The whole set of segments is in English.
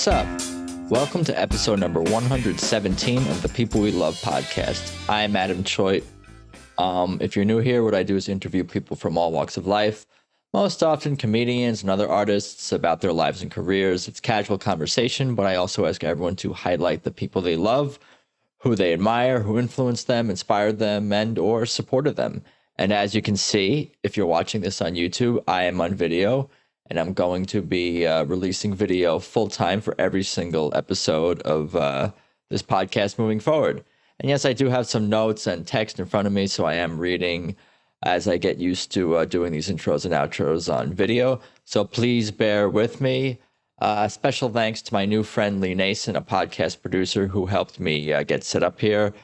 What's up? Welcome to episode number 117 of the People We Love podcast. I'm Adam Choit. If you're new here, what I do is interview people from all walks of life, most often comedians and other artists, about their lives and careers. It's casual conversation, but I also ask everyone to highlight the people they love, who they admire, who influenced them, inspired them, and or supported them. And as you can see, if you're watching this on YouTube, I am on video, and I'm going to be releasing video full time for every single episode of this podcast moving forward. And yes, I do have some notes and text in front of me, so I am reading as I get used to doing these intros and outros on video. So please bear with me. Special thanks to my new friend Lee Nason, a podcast producer who helped me get set up here.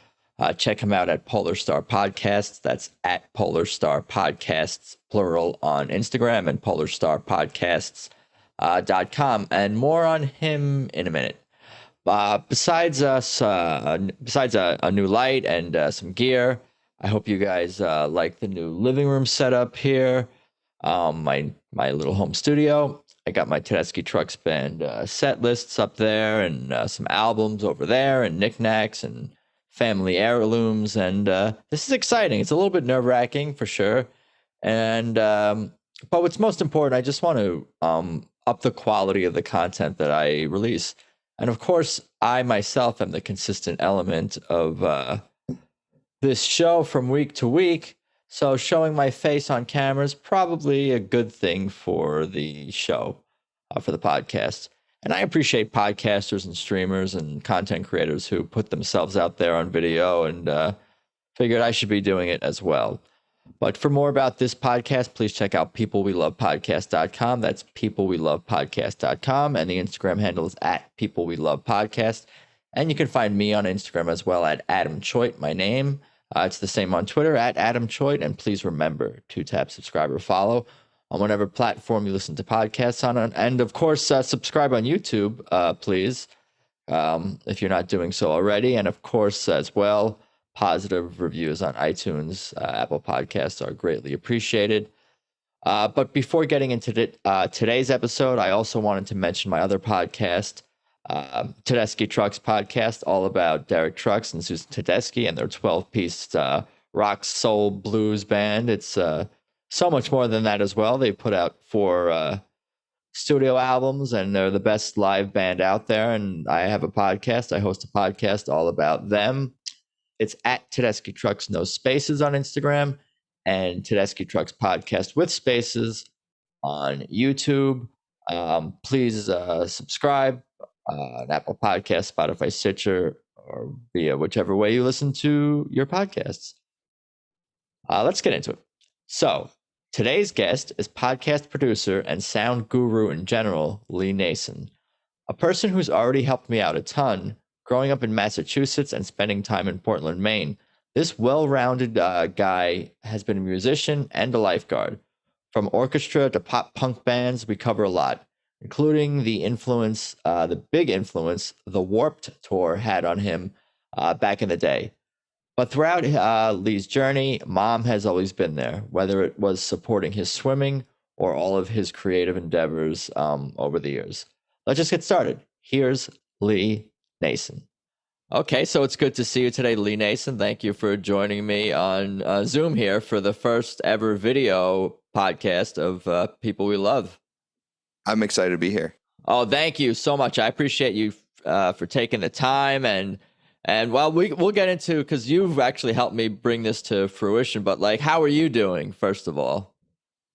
Check him out at Polar Star Podcasts. That's at Polar Star Podcasts, plural, on Instagram, and polarstarpodcasts.com. And more on him in a minute. Besides a new light and some gear, I hope you guys like the new living room setup here. My little home studio. I got my Tedeschi Trucks Band set lists up there, and some albums over there, and knickknacks and family heirlooms. And this is exciting. It's a little bit nerve-wracking for sure. And but what's most important, I just want to up the quality of the content that I release. And of course, I myself am the consistent element of this show from week to week. So showing my face on camera is probably a good thing for the show, for the podcast. And I appreciate podcasters and streamers and content creators who put themselves out there on video, and figured I should be doing it as well. But for more about this podcast, please check out peoplewelovepodcast.com. That's peoplewelovepodcast.com. And the Instagram handle is at peoplewelovepodcast. And you can find me on Instagram as well at Adam Choit, my name. It's the same on Twitter at Adam Choit. And please remember to tap subscribe or follow on whatever platform you listen to podcasts on. And of course, subscribe on YouTube, please, if you're not doing so already. And of course, as well, positive reviews on iTunes, Apple Podcasts are greatly appreciated. But before getting into today's episode, I also wanted to mention my other podcast, Tedeschi Trucks Podcast, all about Derek Trucks and Susan Tedeschi and their 12-piece rock, soul, blues band. It's so much more than that as well. They put out 4 studio albums, and they're the best live band out there. And I have a podcast. I host a podcast all about them. It's at Tedeschi Trucks, no spaces, on Instagram, and Tedeschi Trucks Podcast with spaces on YouTube. Please subscribe on Apple Podcasts, Spotify, Stitcher, or via whichever way you listen to your podcasts. Let's get into it. So today's guest is podcast producer and sound guru in general, Lee Nason, a person who's already helped me out a ton. Growing up in Massachusetts and spending time in Portland, Maine, this well-rounded guy has been a musician and a lifeguard. From orchestra to pop punk bands, we cover a lot, including the big influence the Warped Tour had on him back in the day. But throughout Lee's journey, Mom has always been there, whether it was supporting his swimming or all of his creative endeavors over the years. Let's just get started. Here's Lee Nason. Okay, so it's good to see you today, Lee Nason. Thank you for joining me on Zoom here for the first ever video podcast of People We Love. I'm excited to be here. Oh, thank you so much. I appreciate you for taking the time, and well, we'll get into, because you've actually helped me bring this to fruition. But like, how are you doing, first of all?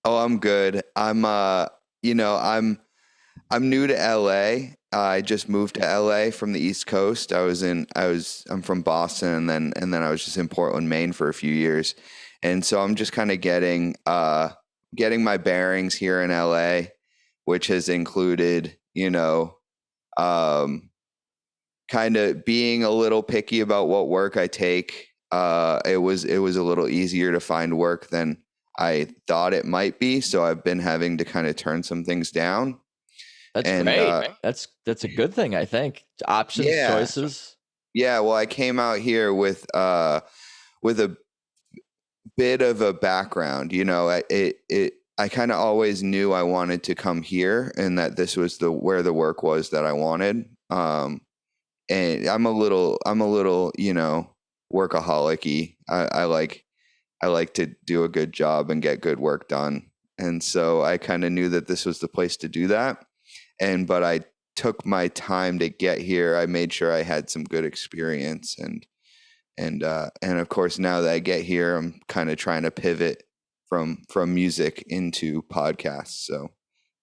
Oh, I'm good. I'm new to LA. I just moved to LA from the East Coast. I'm from Boston, and then I was just in Portland, Maine for a few years. And so I'm just kind of getting my bearings here in LA, which has included, kind of being a little picky about what work I take. It was a little easier to find work than I thought it might be. So I've been having to kind of turn some things down. That's great. That's a good thing, I think. Options, choices. Yeah. Well, I came out here with a bit of a background. I I kind of always knew I wanted to come here, and that this was where the work was that I wanted. And I'm a little, workaholic-y. I like to do a good job and get good work done. And so I kind of knew that this was the place to do that. But I took my time to get here. I made sure I had some good experience, and of course, now that I get here, I'm kind of trying to pivot from music into podcasts. So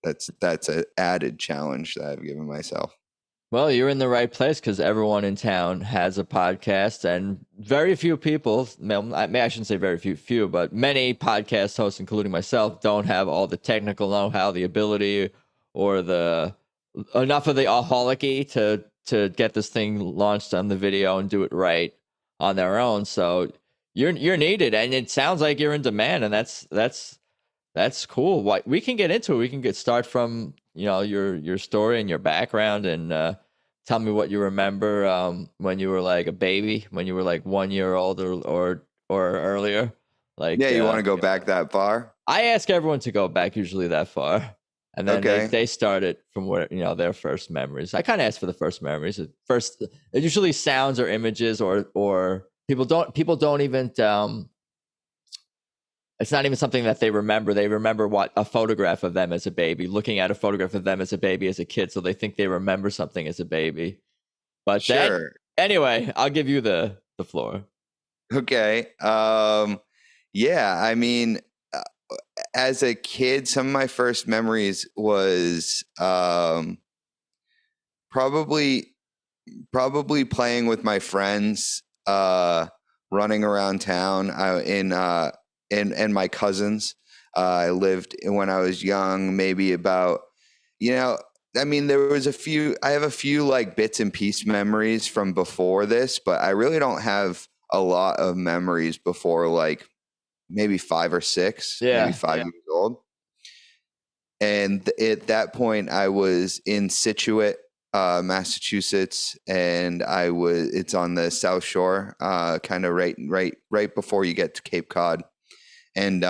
that's an added challenge that I've given myself. Well, you're in the right place because everyone in town has a podcast, and very few people, well, I shouldn't say very few, but many podcast hosts, including myself, don't have all the technical know-how, the ability, or the enough of the aholicy to get this thing launched on the video and do it right on their own. So you're needed, and it sounds like you're in demand, and that's cool. We can get into it. We can start from your story and your background, and tell me what you remember when you were like a baby, when you were like 1 year old or earlier. Like, Yeah, you want to go back that far? I ask everyone to go back usually that far, and then Okay. they start it from where their first memories. I kind of ask for the first memories. First, it usually sounds or images or people don't even it's not even something that they remember. They remember what a photograph of them as a baby, looking at a photograph of them as a baby, as a kid. So they think they remember something as a baby. But Sure. anyway, I'll give you the floor. Okay. Yeah, I mean, uh, as a kid, some of my first memories was probably playing with my friends, running around town, and my cousins. I lived when I was young, maybe about, you know, I mean, I have a few like bits and piece memories from before this, but I really don't have a lot of memories before like maybe 5 or 6, maybe Yeah. 5 years old. And at that point, I was in Situate, Massachusetts, and it's on the South Shore, kind of right before you get to Cape Cod. And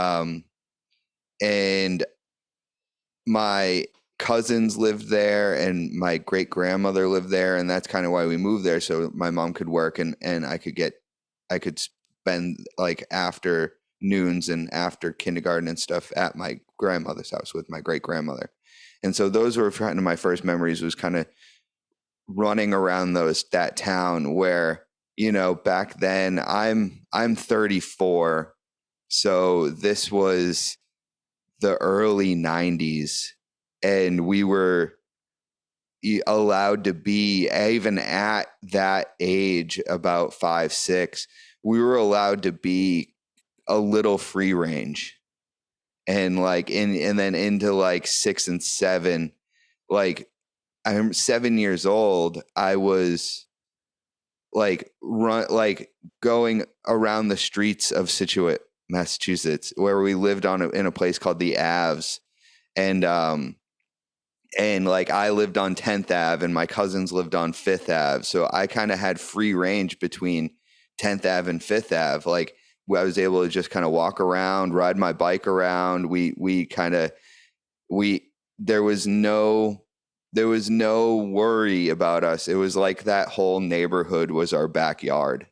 and my cousins lived there, and my great grandmother lived there, and that's kind of why we moved there, so my mom could work, and I could spend like afternoons and after kindergarten and stuff at my grandmother's house with my great grandmother. And so those were kind of my first memories, was kind of running around that town where, back then I'm 34, so this was the early 90s, and we were allowed to be, even at that age, about 5, 6, we were allowed to be a little free range. And like and then into like 6 and 7, like I'm 7 years old, I was like going around the streets of Situate, Massachusetts, where we lived in a place called the Aves. And like I lived on 10th Ave, and my cousins lived on 5th Ave. So I kind of had free range between 10th Ave and 5th Ave. Like I was able to just kind of walk around, ride my bike around. We there was no worry about us. It was like that whole neighborhood was our backyard.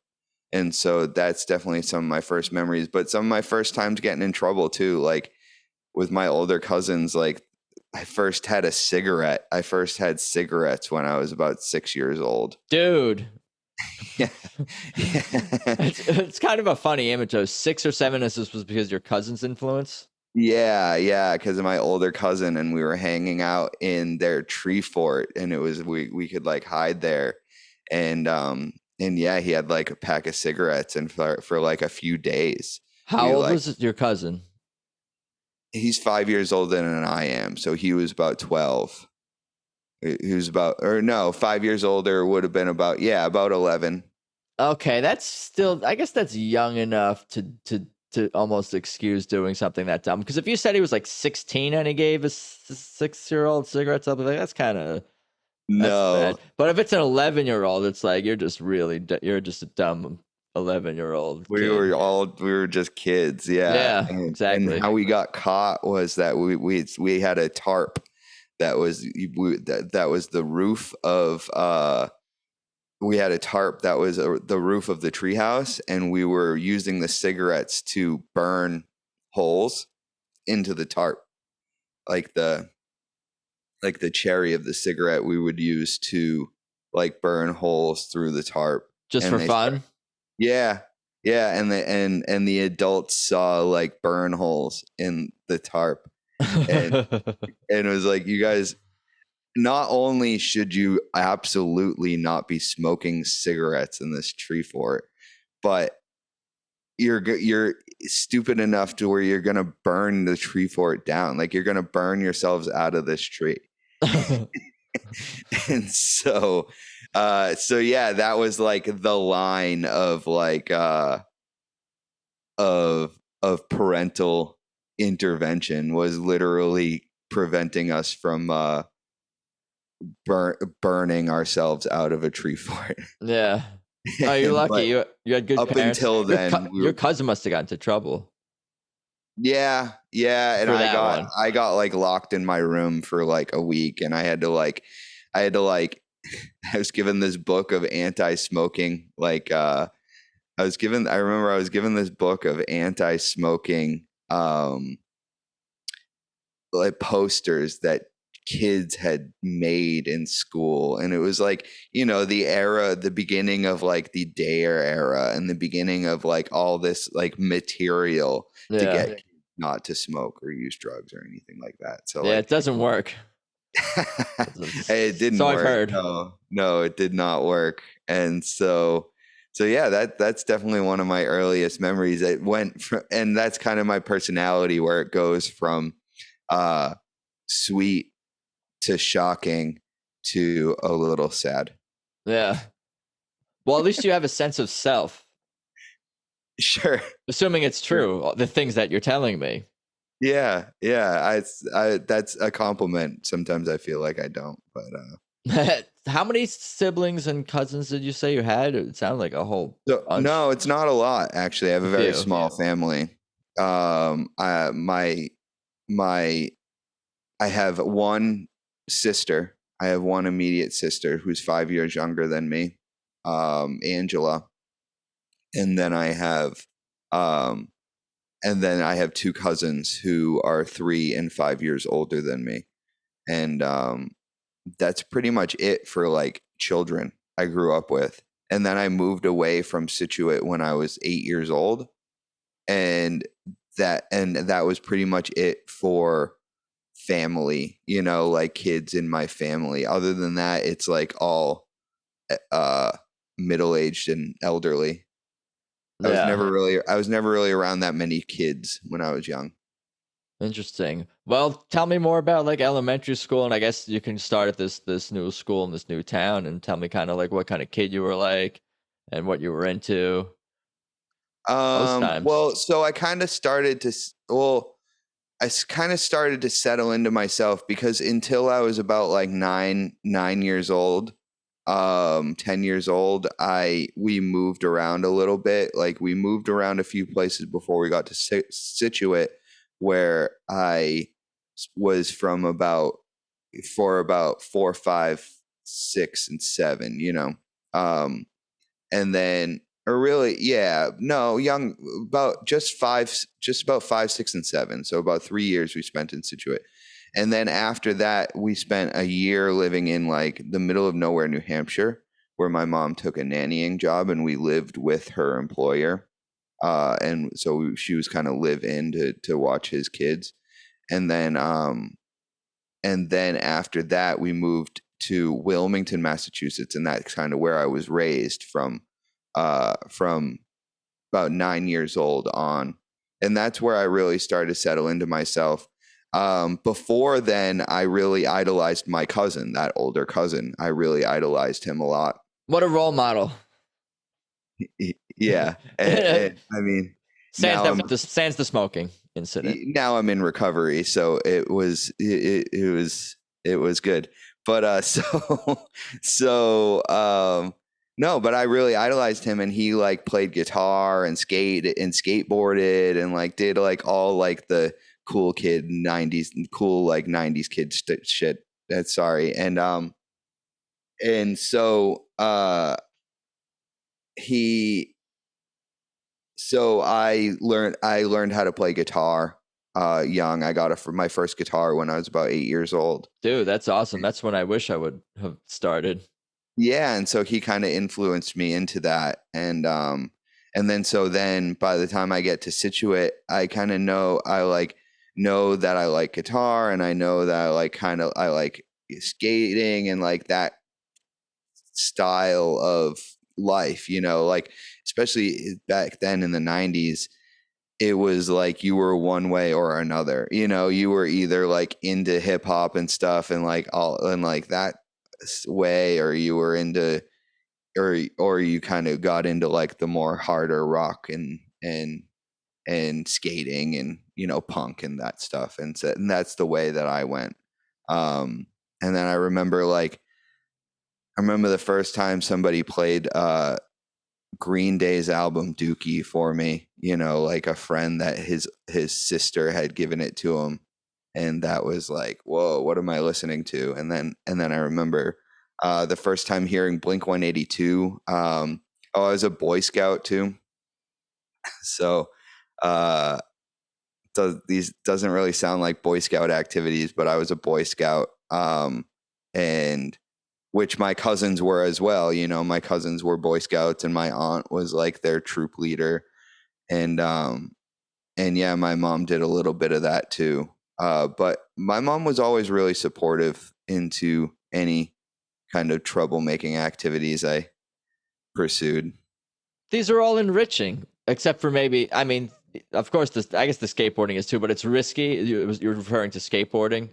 And so that's definitely some of my first memories, but some of my first times getting in trouble too, like with my older cousins. Like I first had cigarettes when I was about 6 years old. Dude. Yeah. It's kind of a funny image. Of 6 or 7, this was because your cousin's influence. Yeah, because of my older cousin, and we were hanging out in their tree fort, and it was we could like hide there, and yeah, he had like a pack of cigarettes, and for like a few days, How we old like was your cousin? he's 5 years older than I am, so he was about 12. He was about, or no, 5 years older, would have been about 11. Okay, that's still, I guess that's young enough to almost excuse doing something that dumb. Because if you said he was like 16 and he gave a 6-year-old cigarettes, I'll be like, that's No, bad. But if it's an 11-year-old, it's like you're just a dumb 11-year-old We kid. were just kids, yeah. Yeah, And exactly. how we got caught was that we had a tarp that was that was the roof of we had a tarp that was the roof of the treehouse, and we were using the cigarettes to burn holes into the tarp, like the cherry of the cigarette we would use to like burn holes through the tarp. Just And for they fun. Yeah. Yeah, and the adults saw like burn holes in the tarp, and it was like, you guys, not only should you absolutely not be smoking cigarettes in this tree fort, but you're stupid enough to where you're going to burn the tree fort down. Like, you're going to burn yourselves out of this tree. And so yeah, that was like the line of like of parental intervention, was literally preventing us from burning ourselves out of a tree fort. Yeah. Oh, you're lucky. But You had good up parents. until then, Your cousin must have gotten into trouble yeah, and for that one. I got like locked in my room for like a week, and I had to like I was given this book of anti-smoking, like I remember I was given this book of anti-smoking like posters that kids had made in school, and it was like, the beginning of like the Dare era, and the beginning of like all this like material to Yeah. get kids not to smoke or use drugs or anything like that. So Yeah, like it doesn't work. it didn't So I've work. heard. No, it did not work. And so yeah, that's definitely one of my earliest memories. It went from, and that's kind of my personality, where it goes from uh sweet to shocking to a little sad. Yeah. Well, at least you have a sense of self. Sure. Assuming it's Sure. true, the things that you're telling me. Yeah. That's a compliment. Sometimes I feel like I don't, but How many siblings and cousins did you say you had? It sounded like a whole so, bunch. no, it's not a lot actually. I have A a very few. small family. My I have one sister. I have one immediate sister who's 5 years younger than me, Angela, and then um, I have two cousins who are 3 and 5 years older than me, and that's pretty much it for like children I grew up with. And then I moved away from Situate when I was 8 years old, and that was pretty much it for family, like kids in my family. Other than that, it's like all uh middle-aged and elderly. Yeah. I was never really around that many kids when I was young. Interesting. Well, tell me more about like elementary school, and I guess you can start at this new school in this new town, and tell me kind of like what kind of kid you were like, and what you were into those times. Well, so I kind of started to settle into myself, because until I was about like 9 years old, 10 years old, we moved around a little bit. Like, we moved around a few places before we got to Situate, where I was from about 4, 5, 6, and 7, and then, or really, yeah, no, young, just about 5, 6, and 7. So about 3 years we spent in Situate. And then after that, we spent a year living in like the middle of nowhere, New Hampshire, where my mom took a nannying job, and we lived with her employer. And so she was kind of live in to watch his kids. And then after that, we moved to Wilmington, Massachusetts, and that's kind of where I was raised from about 9 years old on. And that's where I really started to settle into myself. Before then, I really idolized my cousin, that older cousin. I really idolized him a lot. What a role model. Yeah, and I mean, Sans now that I'm sans the smoking incident. now I'm in recovery, so it was good. But so No, but I really idolized him, and he like played guitar and skateboarded and like did like all like the cool kid 90s cool like 90s kid shit. That's sorry. And so he so I learned how to play guitar young. I got my first guitar when I was about 8 years old. Dude, that's awesome. That's when I wish I would have started. Yeah, and so he kind of influenced me into that, and then so then by the time I get to Situate, I kind of know that I like guitar, and I know that I like skating and like that style of life, like especially back then in the 90s, it was like you were one way or another. You were either like into hip hop and stuff and like all and like that way, or you were into or you kind of got into like the more harder rock and skating and punk and that stuff, and that's the way that I went. And then I remember the first time somebody played Green Day's album Dookie for me, like a friend that his sister had given it to him, and that was like, whoa, what am I listening to? And then I remember the first time hearing Blink 182. I was a Boy Scout too, so uh, these doesn't really sound like Boy Scout activities, but I was a Boy Scout, and which my cousins were as well. My cousins were Boy Scouts, and my aunt was like their troop leader, and yeah, my mom did a little bit of that too. But my mom was always really supportive into any kind of troublemaking activities I pursued. These are all enriching, except for maybe, I mean, of course, I guess the skateboarding is too, but it's risky. You're referring to skateboarding.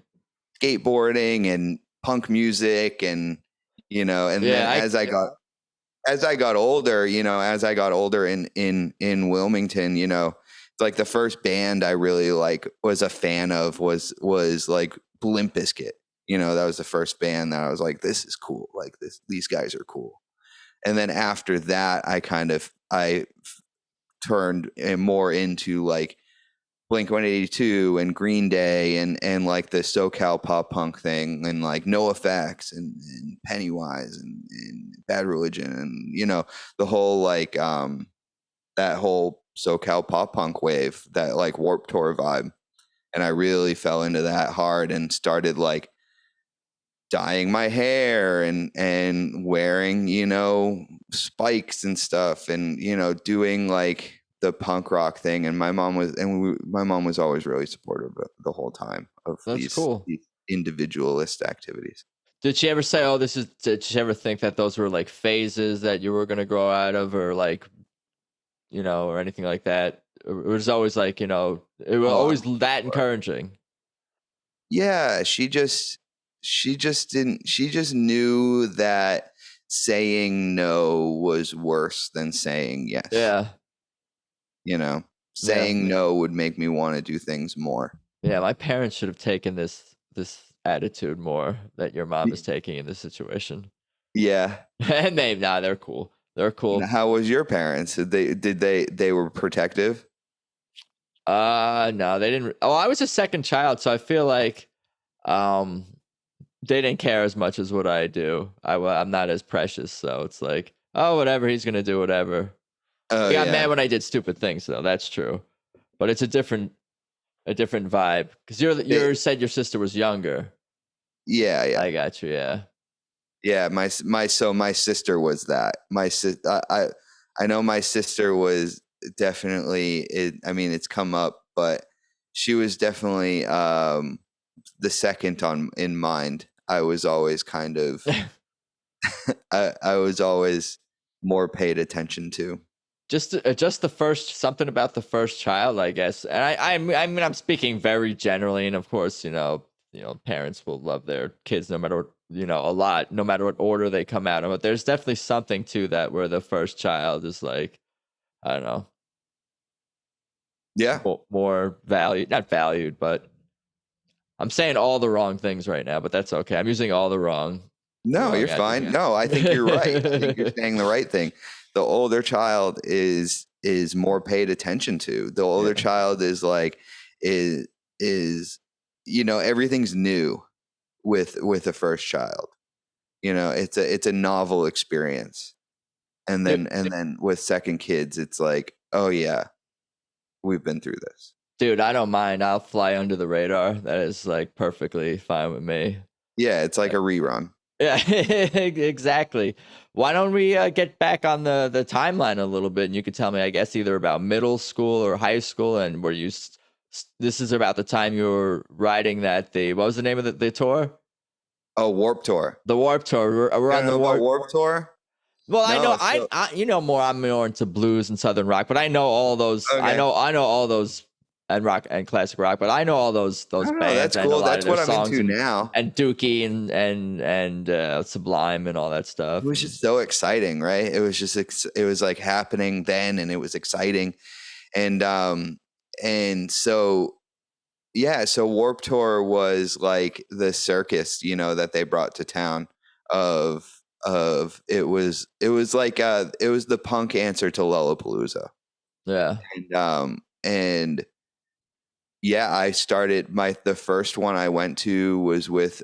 Skateboarding and punk music, and then Yeah, as I got older in Wilmington, like the first band I really like was a fan of was like Limp Bizkit. That was the first band that I was like, this is cool. Like these guys are cool. And then after that, I turned more into like Blink 182 and Green Day and like the SoCal pop punk thing and like No Effects and Pennywise and Bad Religion and the whole like that whole SoCal pop punk wave, that like Warped Tour vibe. And I really fell into that hard and started like dyeing my hair and wearing spikes and stuff, and doing like the punk rock thing. And my mom was always really supportive the whole time of that's cool. these individualist activities. Did she ever say, "Oh, this is"? Did she ever think that those were like phases that you were gonna grow out of, or like, or anything like that? It was always like, it was Oh, always that encouraging. yeah, she just knew that saying no was worse than saying yes. Yeah, You know, yeah, saying no would make me want to do things more. yeah. My parents should have taken this attitude more that your mom is taking in this situation. Yeah. And they're cool. They're Now, cool. how was your parents? They were protective? No, they didn't. Oh, I was a second child, so I feel like, um, they didn't care as much as what I do. I'm not as precious, so it's like, oh, whatever, he's gonna do whatever. Oh They got mad yeah. when I did stupid things, though. That's true, but it's a different vibe because They, you said your sister was younger. yeah, yeah. I got you. Yeah, Yeah, my sister was that. I know my sister was definitely I mean, it's come up, but she was definitely the second on in mind. I was always kind of I was always more paid attention to. just the first something about the first child, I guess. And I mean, I'm speaking very generally, and of course, parents will love their kids no matter what, a lot, no matter what order they come out of. But there's definitely something to that where the first child is like, I don't know, Yeah. more valued, not valued, but I'm saying all the wrong things right now, but that's okay. I'm using all the wrong. No, you're Going at this. fine. No, I think you're right. I think you're saying the right thing. The older child is more paid attention to. The older Yeah. child is like is everything's new with the first child. It's a novel experience. And Dude, then with second kids, it's like, oh yeah, we've been through this. dude, I don't mind. I'll fly under the radar. That is like perfectly fine with me. Yeah, it's like a rerun. Yeah, exactly. Why don't we get back on the timeline a little bit, and you could tell me, I guess, either about middle school or high school, and where you. This is about the time you were riding the what was the name of the tour? Oh, Warp Tour. The Warp Tour. We're You on don't the know about Warp. Warp Tour? Well, I know No, so you know more. I'm more into blues and southern rock, but I know all those. okay. I know all those and rock and classic rock, but I know all I those don't know. bands That's and a cool. lot of That's their what I'm songs into now. and Dookie and Sublime and all that It stuff. was just so exciting, right? It was just it was like happening then, and it was exciting, and so yeah, so Warp Tour was like the circus, that they brought to town. It was like it was the punk answer to Lollapalooza, Yeah. and yeah, I started the first one I went to was with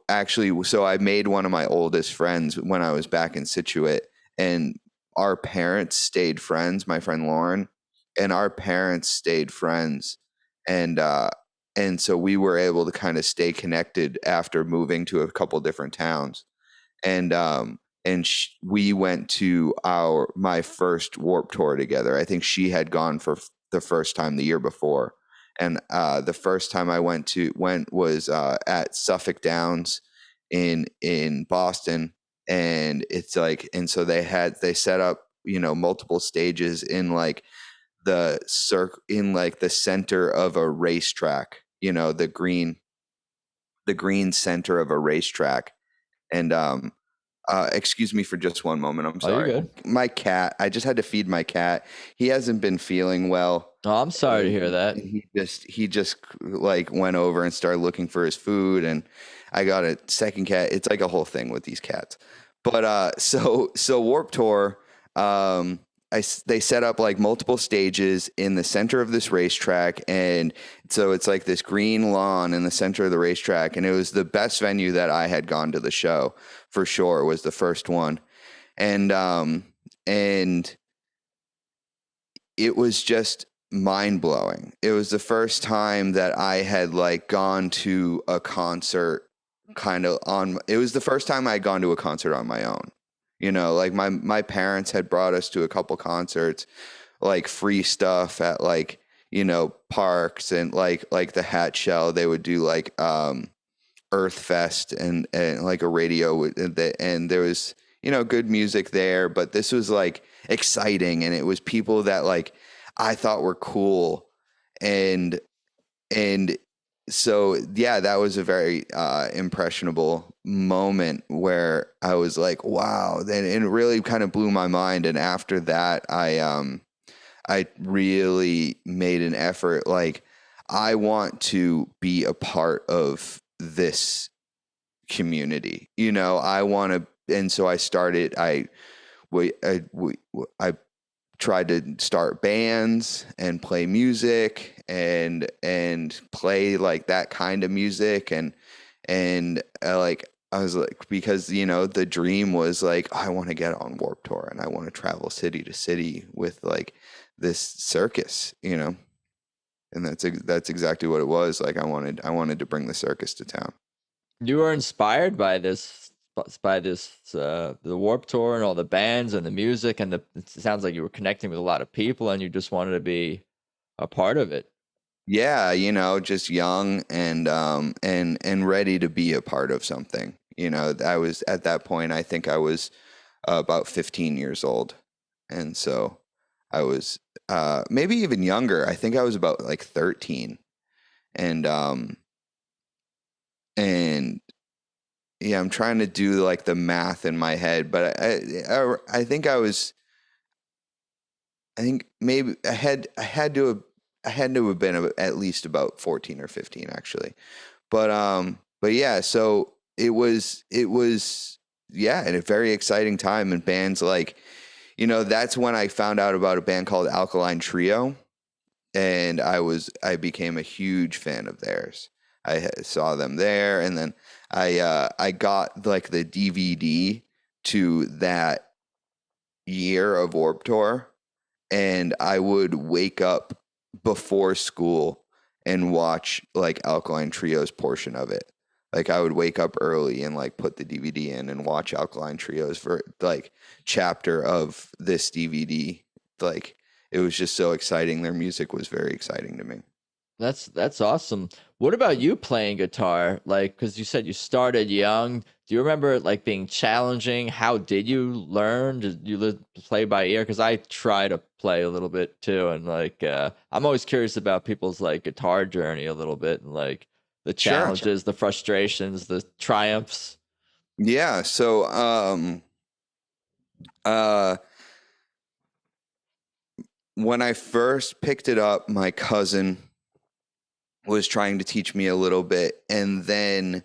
actually, so I made one of my oldest friends when I was back in Situate, and our parents stayed friends, my friend Lauren, and our parents stayed friends. And, and so we were able to kind of stay connected after moving to a couple different towns. And we went to my first Warp Tour together. I think she had gone for the first time the year before, and the first time I went was at Suffolk Downs in Boston, and it's like, and so they set up multiple stages in like in like the center of a racetrack, the green center of a racetrack, and excuse me for just one moment. I'm Oh, you're sorry. good. My cat, I just had to feed my cat. He hasn't been feeling well. Oh, I'm sorry to And hear that. he just like went over and started looking for his food, and I got a second cat. It's like a whole thing with these cats. But so Warp Tour, um they set up like multiple stages in the center of this racetrack, and so it's like this green lawn in the center of the racetrack, and it was the best venue that I had gone to the show for sure. Was the first one, and it was just mind blowing. It was the first time that I had like gone to a concert it was the first time I had gone to a concert on my own. Like my parents had brought us to a couple concerts, like free stuff at like, parks, and like the Hat Shell, they would do like Earth Fest, and like a radio and there was, good music there, but this was like exciting, and it was people that like I thought were cool, and and so yeah, that was a very impressionable moment where I was like, wow. Then it really kind of blew my mind, and after that I really made an effort, like I want to be a part of this community. I want to, and so I started. I tried to start bands and play music, and play like that kind of music, and like I was like, because the dream was like, I want to get on Warp Tour, and I want to travel city to city with like this circus, and that's exactly what it was. Like I wanted to bring the circus to town. You were inspired by this the Warp Tour and all the bands and the music and it sounds like you were connecting with a lot of people and you just wanted to be a part of it. Yeah, just young, and ready to be a part of something. I was at that point, I think I was about 15 years old. And so I was maybe even younger. I think I was about like 13. And yeah, I'm trying to do like the math in my head, but I think I think maybe I had to have been at least about 14 or 15 actually. But yeah, so it was yeah, and a very exciting time. And bands like, that's when I found out about a band called Alkaline Trio, and I became a huge fan of theirs. Saw them there, and then I got like the DVD to that year of Warped Tour, and I would wake up before school and watch like Alkaline Trio's portion of it. Like I would wake up early and like put the DVD in and watch Alkaline Trio's for like chapter of this DVD. Like it was just so exciting. Their music was very exciting to me. That's awesome. What about you playing guitar? Like, because you said you started young. Do you remember it like being challenging? How did you learn? Did you play by ear? Because I try to play a little bit too, and like I'm always curious about people's like guitar journey a little bit, and like the Sure. challenges, the frustrations, the triumphs. Yeah. So uh when I first picked it up, my cousin was trying to teach me a little bit, and then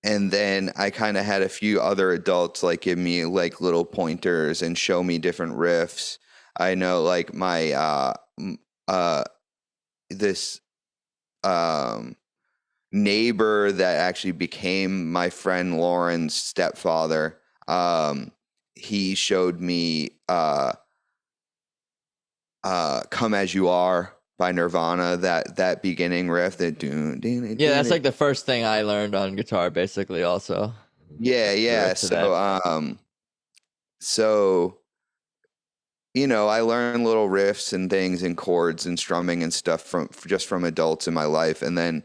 I kind of had a few other adults like give me like little pointers and show me different riffs. I know like my this um neighbor that actually became my friend Lauren's stepfather. He showed me "Come as You Are" by Nirvana. That beginning riff, that doon doon Yeah, that's doon. like the first thing I learned on guitar, basically. Also, Yeah, the yeah. riff to that. So I learned little riffs and things and chords and strumming and stuff from adults in my life, and then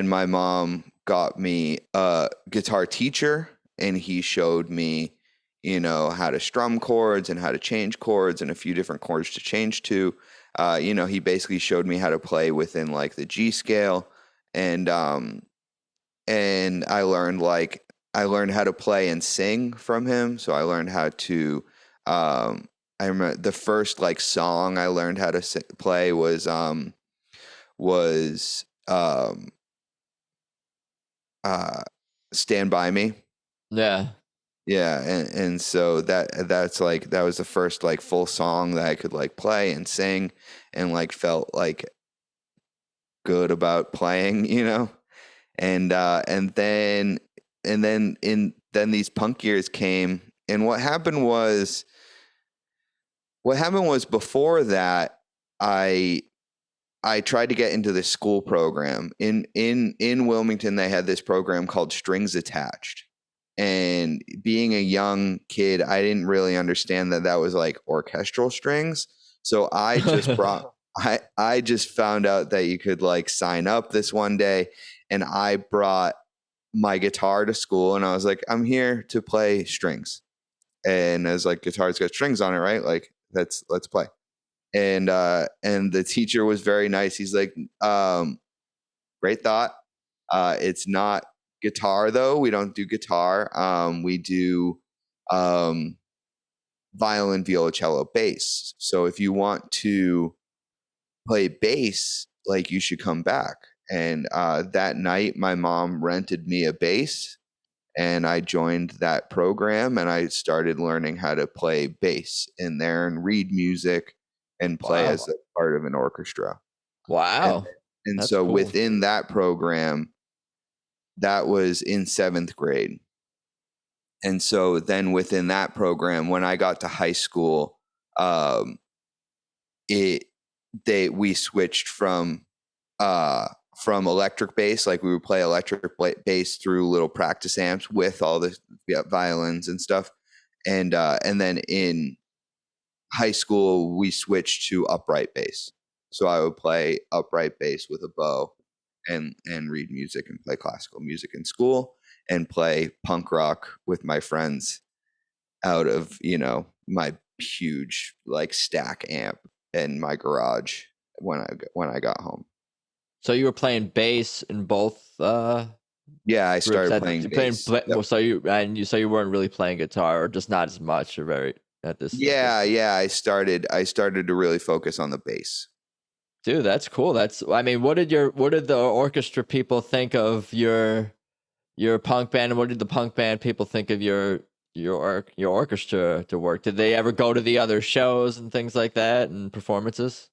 my mom got me a guitar teacher, and he showed me, how to strum chords and how to change chords and a few different chords to change to. He basically showed me how to play within like the G scale, and I learned how to play and sing from him. So I learned how to. I remember the first like song I learned how to play was uh, "Stand by Me." Yeah. Yeah, and so that was the first like full song that I could like play and sing, and like felt like good about playing, and then these punk years came, and what happened was before that, I I tried to get into this school program in Wilmington. They had this program called Strings Attached, and being a young kid, I didn't really understand that was like orchestral strings. So I just brought I just found out that you could like sign up this one day, and I brought my guitar to school, and I was like, I'm here to play strings. And I was like, guitar's got strings on it, right? Like let's play. And the teacher was very nice. He's like, great thought. It's not guitar though. We don't do guitar. We do um, violin, violoncello, bass. So if you want to play bass, like you should come back. And that night, my mom rented me a bass, and I joined that program, and I started learning how to play bass in there and read music and play Wow. as a part of an orchestra. And Wow. and That's so cool. within that program, that was in 7th grade. And so then within that program, when I got to high school, um, it we switched from electric bass, like we would play electric bass through little practice amps with all the violins and stuff. And then in high school, we switched to upright bass. So I would play upright bass with a bow, and read music and play classical music in school, and play punk rock with my friends out of my huge like stack amp in my garage when I got home. So you were playing bass in both Yeah, I groups started at playing you playing bass. Yep. well, so you weren't really playing guitar or just not as much or very at this Yeah, yeah. I started to really focus on the bass. Dude, that's cool. That's I mean, what did the orchestra people think of your You're a punk band, and what did the punk band people think of your orchestra to work? Did they ever go to the other shows and things like that and performances?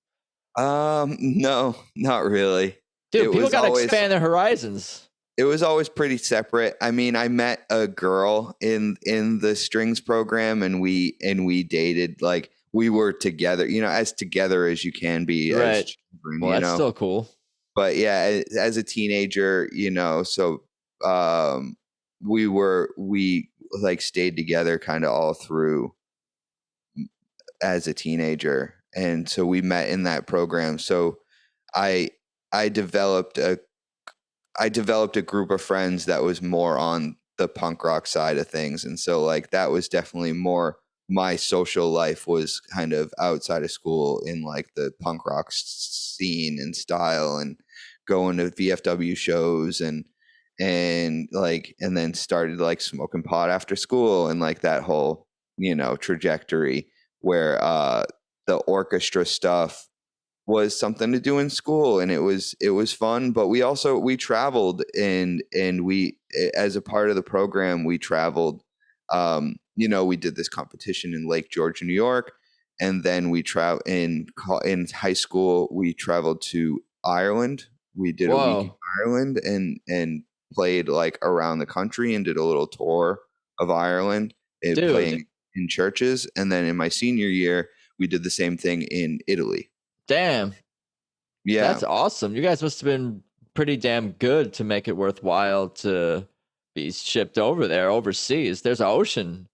No, not really. It Dude, people was got to always expand their horizons. it was always pretty separate. I mean, I met a girl in the strings program, and we dated. Like, we were together, as together as you can be as Right. children, Well, that's still cool. But yeah, as a teenager, so um, we like stayed together kind of all through as a teenager, and so we met in that program. So I I developed a group of friends that was more on the punk rock side of things. And so, like, that was definitely more my social life, was kind of outside of school in like the punk rock scene and style, and going to VFW shows, and then started like smoking pot after school, and like that whole, trajectory where the orchestra stuff was something to do in school, and it was fun. But we traveled, and we, as a part of the program, we traveled. We did this competition in Lake George, New York, and then we travel in high school. We traveled to Ireland. We did a week in Whoa. Ireland, and played like around the country, and did a little tour of Ireland, Dude, playing in churches. And then in my senior year, we did the same thing in Italy. damn. Yeah. That's awesome. You guys must have been pretty damn good to make it worthwhile to be shipped over there overseas. There's a ocean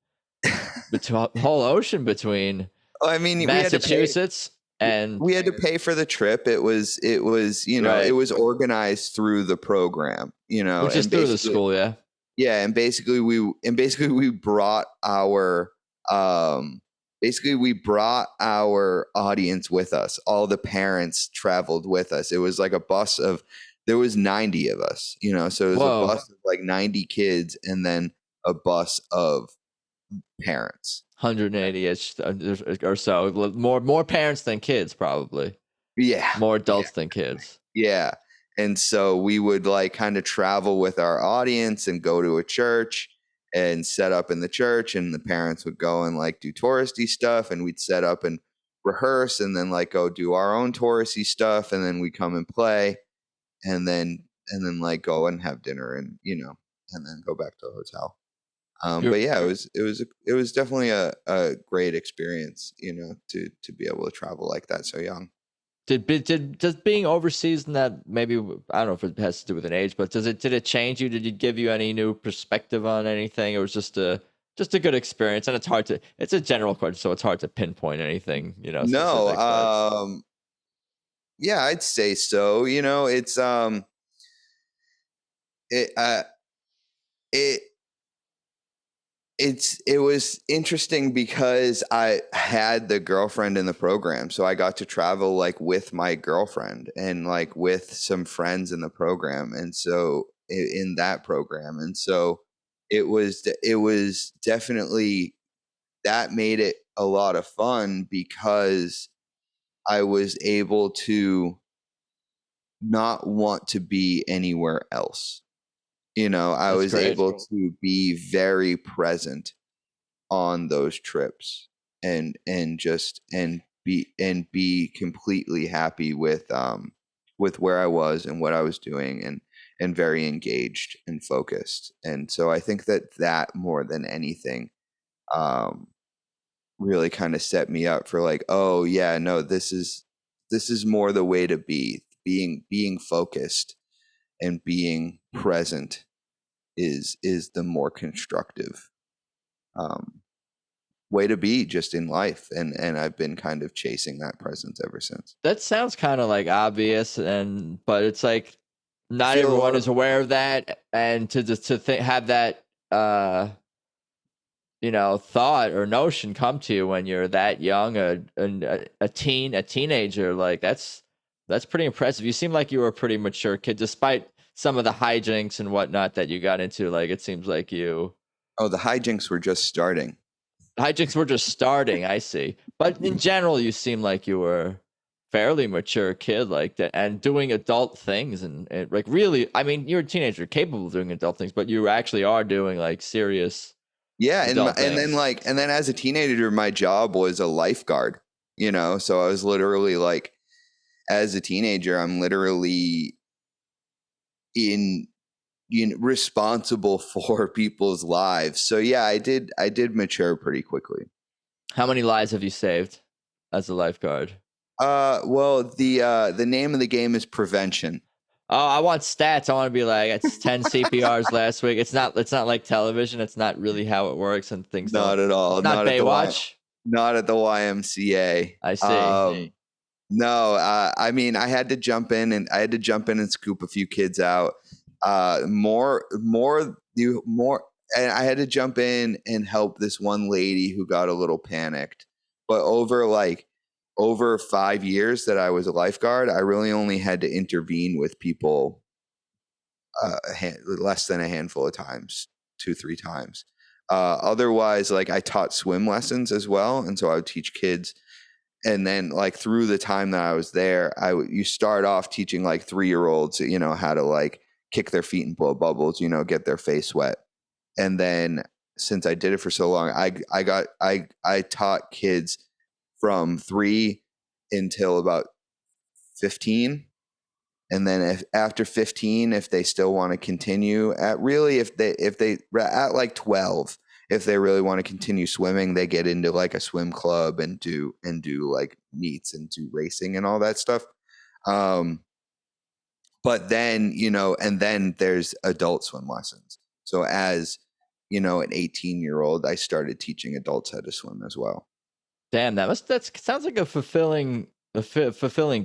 between whole ocean between I mean, Massachusetts and we had to pay for the trip. It right, was organized through the program, which is and through the basically, school, yeah. yeah, and basically um we brought our audience with us. All the parents traveled with us. It was like a bus of there was 90 of us, so it was a Whoa, bus of like 90 kids, and then a bus of parents. 180ish or so. More parents than kids, probably. Yeah. More Yeah. adults than kids. Yeah. And so we would like kind of travel with our audience and go to a church and set up in the church, and the parents would go and like do touristy stuff, and we'd set up and rehearse, and then like go do our own touristy stuff, and then we come and play, and then like go and have dinner, and then go back to the hotel. You're But yeah, it was definitely a great experience, to be able to travel like that so young. does being overseas and that maybe I don't know if it has to do with an age, but did it change you? Did it give you any new perspective on anything? It was just a good experience, and it's a general question, so it's hard to pinpoint anything No, specific. But yeah, I'd say so. It uh it it was interesting because I had the girlfriend in the program, so I got to travel like with my girlfriend, and like with some friends in the program, and so in that program, and so it was definitely, that made it a lot of fun because I was able to not want to be anywhere else. I that's was great. able to be very present on those trips, and be completely happy with where I was and what I was doing, and very engaged and focused. And so I think that more than anything um really kind of set me up for like, oh yeah, no, this is more the way to be. Being focused and being present is the more constructive um, way to be just in life, and I've been kind of chasing that presence ever since. That sounds kind of like obvious, but it's like I not feel a everyone lot is of aware of that, and have that uh thought or notion come to you when you're that young, a teenager. Like that's pretty impressive. You seem like you were a pretty mature kid, despite some of the hijinks and whatnot that you got into. Like it seems like you Oh, the hijinks were just starting. hijinks were just starting. I see, but in general, you seem like you were fairly mature kid like that and doing adult things and like really, I mean, you're a teenager capable of doing adult things, but you actually are doing like serious Yeah, adult and then things. as a teenager, my job was a lifeguard. So I was literally like, as a teenager, I'm literally in responsible for people's lives. So yeah, I did mature pretty quickly. How many lives have you saved as a lifeguard? Well, the name of the game is prevention. Oh, I want stats. I want to be like, it's 10 CPRs last week. It's not like television. It's not really how it works and things don't. Not at all. It's not Baywatch. Not at the YMCA. I see. No, I mean, I had to jump in and scoop a few kids out. More, and I had to jump in and help this one lady who got a little panicked. But over 5 years that I was a lifeguard, I really only had to intervene with people less than a handful of times, 2, 3 times. Otherwise, like I taught swim lessons as well, and so I would teach kids. And then, like through the time that I was there, you start off teaching like 3-year-olds, how to like kick their feet and blow bubbles, get their face wet. And then, since I did it for so long, I taught kids from 3 until about 15. And then after 15, if they still want to continue at like 12, if they really want to continue swimming, they get into like a swim club and do like meets and do racing and all that stuff. But then, and then there's adult swim lessons. So as, an 18-year-old, I started teaching adults how to swim as well. Damn, that sounds like a fulfilling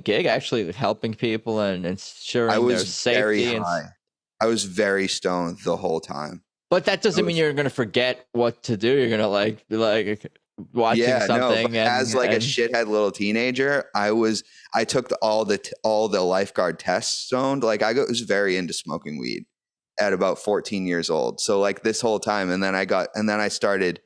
gig. Actually, helping people and I ensuring their was very safety high. I was very stoned the whole time. But that doesn't mean you're gonna forget what to do. You're gonna like be like watching Yeah, no, but something as like a shithead little teenager, I took all the lifeguard tests stoned. Like was very into smoking weed at about 14 years old. So like this whole time, and then I started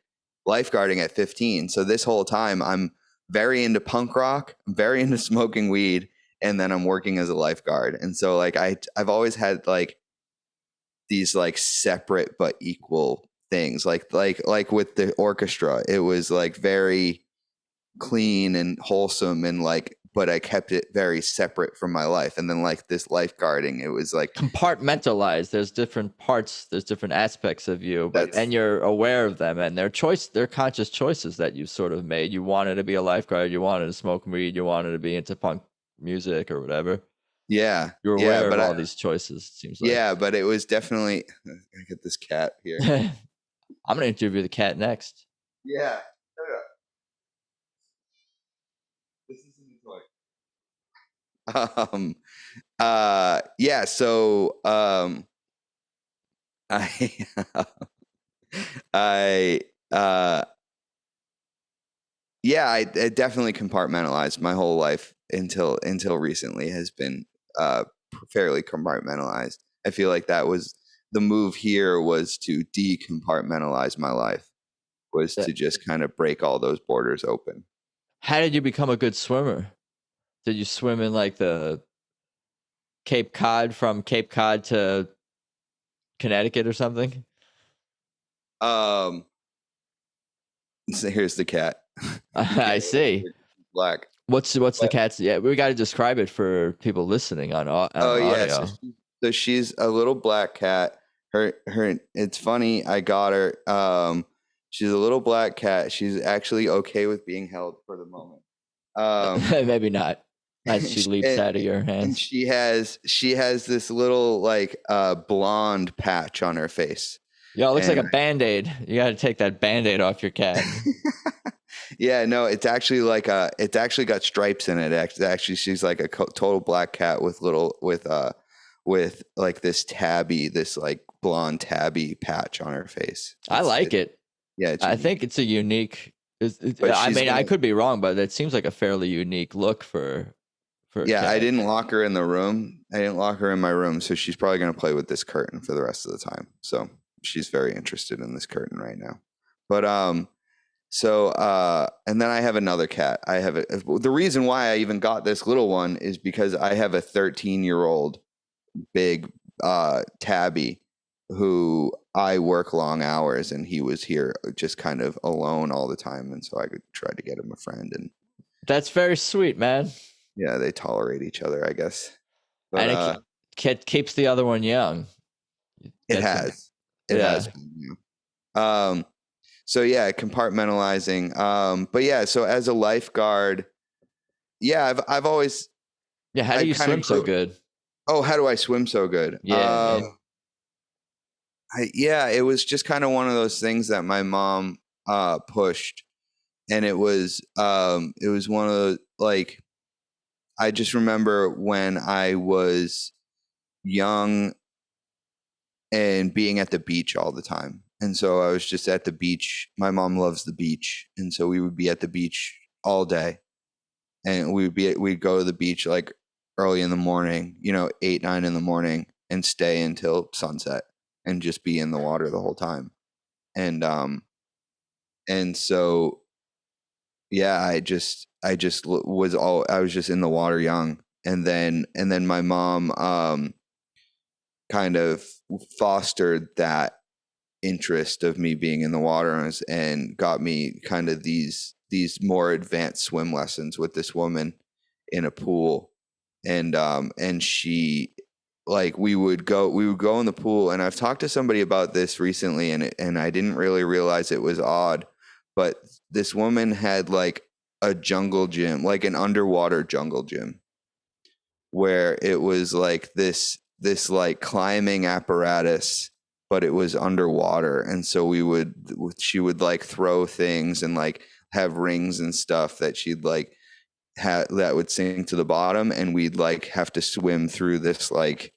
lifeguarding at 15. So this whole time I'm very into punk rock, I'm very into smoking weed, and then I'm working as a lifeguard. And so like I've always had like these like separate but equal things, like with the orchestra, it was like very clean and wholesome, and like, but I kept it very separate from my life. And then like this lifeguarding, it was like compartmentalized. There's different parts, there's different aspects of you, and you're aware of them, and they're conscious choices that you've sort of made. You wanted to be a lifeguard, you wanted to smoke weed, you wanted to be into punk music or whatever. Yeah, You're aware of all these choices, it seems like. Yeah, but it was definitely. I get this cat here. I'm gonna interview the cat next. Yeah. This is a toy. Yeah. So I I yeah, I definitely compartmentalized. My whole life until recently has been fairly compartmentalized. I feel like that was the move here, was to decompartmentalize my life, was to just kind of break all those borders open. How did you become a good swimmer? Did you swim in like the Cape Cod, from Cape Cod to Connecticut or something? So here's the cat. I see. Black. What's the cat's? Yeah, we got to describe it for people listening on audio. Yeah. So she's a little black cat. Her. It's funny. I got her. She's a little black cat. She's actually okay with being held for the moment. Maybe not. As she leaps out of your hands. And she has this little like blonde patch on her face. Yeah, it looks like a Band-Aid. You got to take that Band-Aid off your cat. Yeah, no, it's actually got stripes in it. Actually, she's like a total black cat with like this like blonde tabby patch on her face. I like it. Yeah, I think it's a unique. I mean, I could be wrong, but it seems like a fairly unique look for. Yeah, I didn't lock her in the room. I didn't lock her in my room, so she's probably going to play with this curtain for the rest of the time. So she's very interested in this curtain right now. But So, and then I have another cat. The reason why I even got this little one is because I have a 13-year-old big tabby who I work long hours, and he was here just kind of alone all the time, and so I could try to get him a friend, and That's very sweet, man. yeah, they tolerate each other, I guess. But And keeps the other one young. it Gets him. has, it has Yeah. been. So yeah, compartmentalizing. But yeah, so as a lifeguard, yeah, I've always Yeah. How do I you kind swim of so grew. good? Oh, how do I swim so good? Yeah, man. Yeah, it was just kind of one of those things that my mom pushed, and it was one of those, like, I just remember when I was young and being at the beach all the time. And so I was just at the beach. My mom loves the beach, and so we would be at the beach all day, and we'd go to the beach like early in the morning, 8, 9 in the morning, and stay until sunset and just be in the water the whole time. And and so yeah, I was just in the water young, and then my mom kind of fostered that interest of me being in the water, and got me kind of these more advanced swim lessons with this woman in a pool. And she, like, we would go in the pool, and I've talked to somebody about this recently, and I didn't really realize it was odd, but this woman had like a jungle gym, like an underwater jungle gym, where it was like this like climbing apparatus, but it was underwater. And so she would like throw things and like have rings and stuff that she'd like that would sink to the bottom, and we'd like have to swim through this like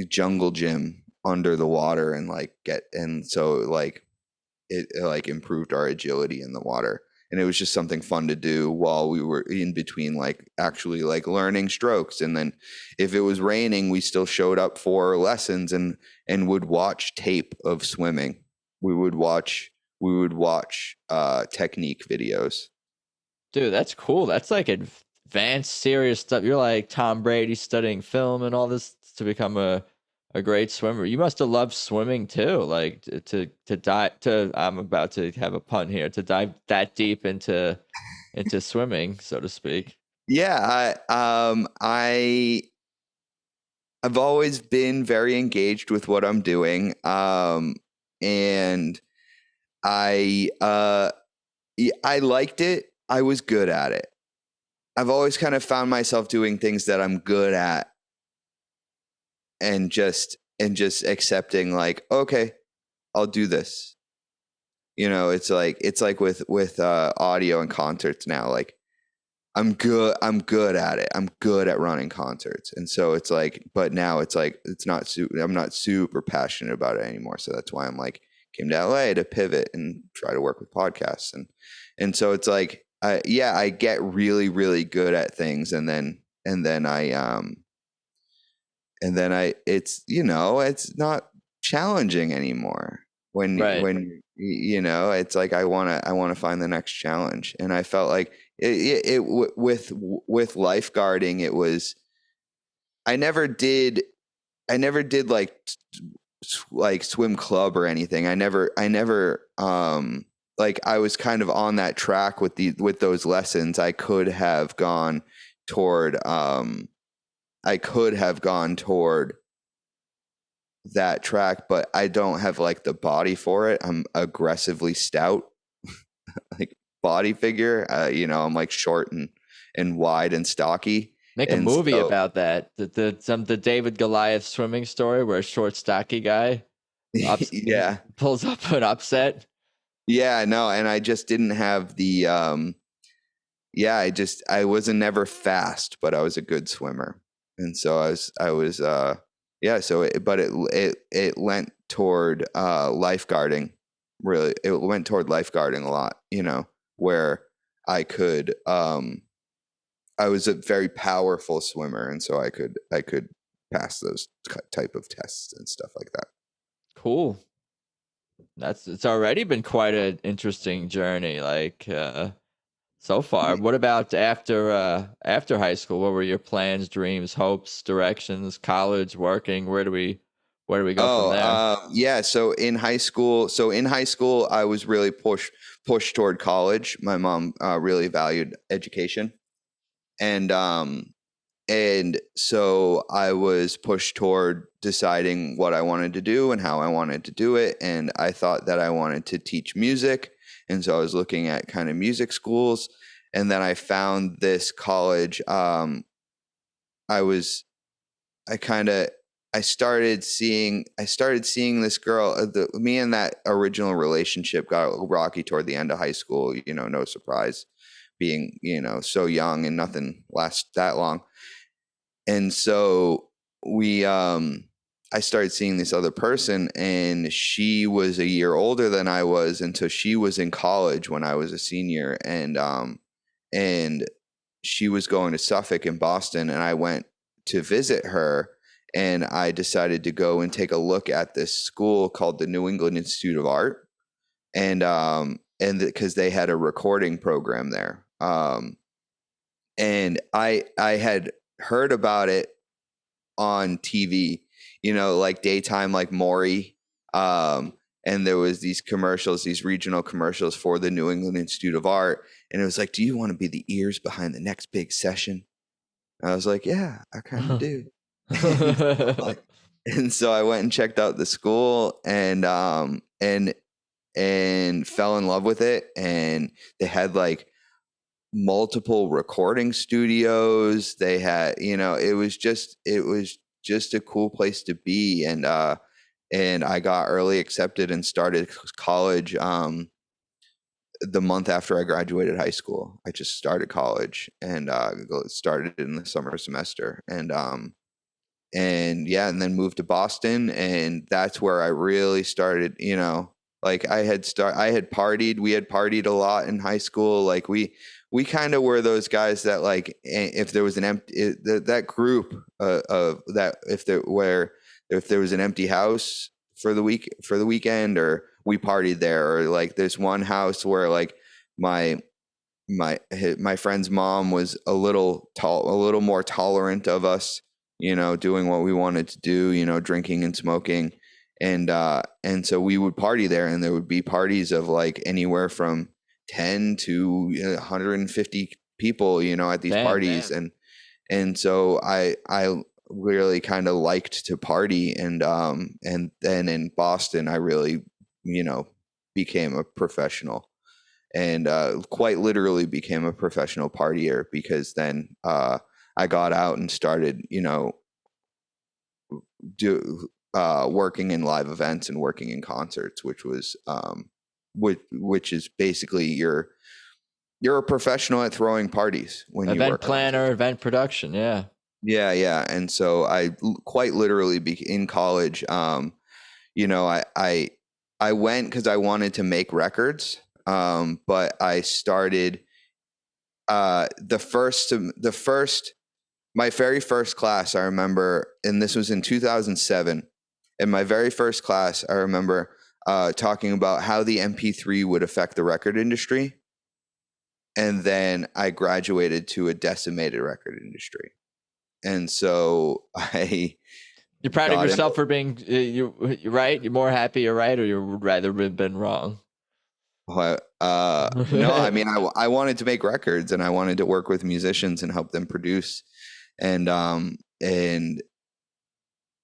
jungle gym under the water, and so like it like improved our agility in the water. And it was just something fun to do while we were in between, like actually like learning strokes. And then if it was raining, we still showed up for lessons, and would watch tape of swimming. We would watch technique videos. Dude, that's cool. That's like advanced, serious stuff. You're like Tom Brady studying film and all this to become a great swimmer. You must have loved swimming too. Like to dive to. I'm about to have a pun here. To dive that deep into swimming, so to speak. Yeah, I've always been very engaged with what I'm doing. And I I liked it. I was good at it. I've always kind of found myself doing things that I'm good at, and just accepting, like, okay, I'll do this. It's like with audio and concerts now. Like, I'm good at it. I'm good at running concerts. And so it's like, but now it's like, I'm not super passionate about it anymore. So that's why I'm like, came to LA to pivot and try to work with podcasts. And so it's like, I get really, really good at things. It's not challenging anymore. Right. It's like, I want to find the next challenge. And I felt like with lifeguarding, it was, I never did like like swim club or anything. I never like, I was kind of on that track with those lessons. I could have gone toward that track, but I don't have like the body for it. I'm aggressively stout, like, body figure. I'm like short and wide and stocky. Make a And movie so about that. The David Goliath swimming story where a short, stocky guy yeah. pulls up an upset. Yeah, no, and I just didn't have the yeah, I wasn't never fast, but I was a good swimmer. And so I was yeah, so it lent toward lifeguarding. Really, it went toward lifeguarding a lot, where I could I was a very powerful swimmer, and so I could pass those type of tests and stuff like that. Cool. It's already been quite an interesting journey, like so far. What about after high school? What were your plans, dreams, hopes, directions, college, working? Where do we go from Oh, there? yeah. So in high school, I was really pushed toward college. My mom really valued education, and so I was pushed toward deciding what I wanted to do and how I wanted to do it. And I thought that I wanted to teach music, and so I was looking at kind of music schools, and then I found this college. I was I kind of I started seeing this girl. Me and that original relationship got rocky toward the end of high school. No surprise, being so young and nothing lasts that long. And so we I started seeing this other person, and she was a year older than I was, and so she was in college when I was a senior, and she was going to Suffolk in Boston, and I went to visit her, and I decided to go and take a look at this school called the New England Institute of Art, and because they had a recording program there, and I had heard about it on TV, like daytime, like Maury. And there was these commercials, these regional commercials for the New England Institute of Art. And it was like, do you want to be the ears behind the next big session? And I was like, yeah, I kind of do. and, so, like, and so I went and checked out the school, and fell in love with it. And they had like multiple recording studios. They had, it was just a cool place to be. And I got early accepted and started college the month after I graduated high school. I just started college and started in the summer semester, and yeah, and then moved to Boston, and that's where I really started, like I had partied, we had partied a lot in high school. Like we kind of were those guys that, like, if there was an empty that group of that if there was an empty house for the weekend, or we partied there. Or like there's one house where like my my friend's mom was a little more tolerant of us, doing what we wanted to do, drinking and smoking. And so we would party there, and there would be parties of like anywhere from 10 to 150 people, at these Damn, parties. damn. And so I really kind of liked to party. And then in Boston, I really, became a professional, and quite literally became a professional partier, because then I got out and started, working in live events and working in concerts, which is basically you're a professional at throwing parties when you Event work planner, concerts. event production. Yeah. Yeah, yeah. And so quite literally in college, I went because I wanted to make records, but I started the first my very first class I remember, and this was in 2007. In my very first class, I remember talking about how the MP3 would affect the record industry, and then I graduated to a decimated record industry. And so I You're proud of got in. yourself for being you're right. You're more happy you're right, or you would rather have been wrong. No, I mean, I wanted to make records, and I wanted to work with musicians and help them produce. And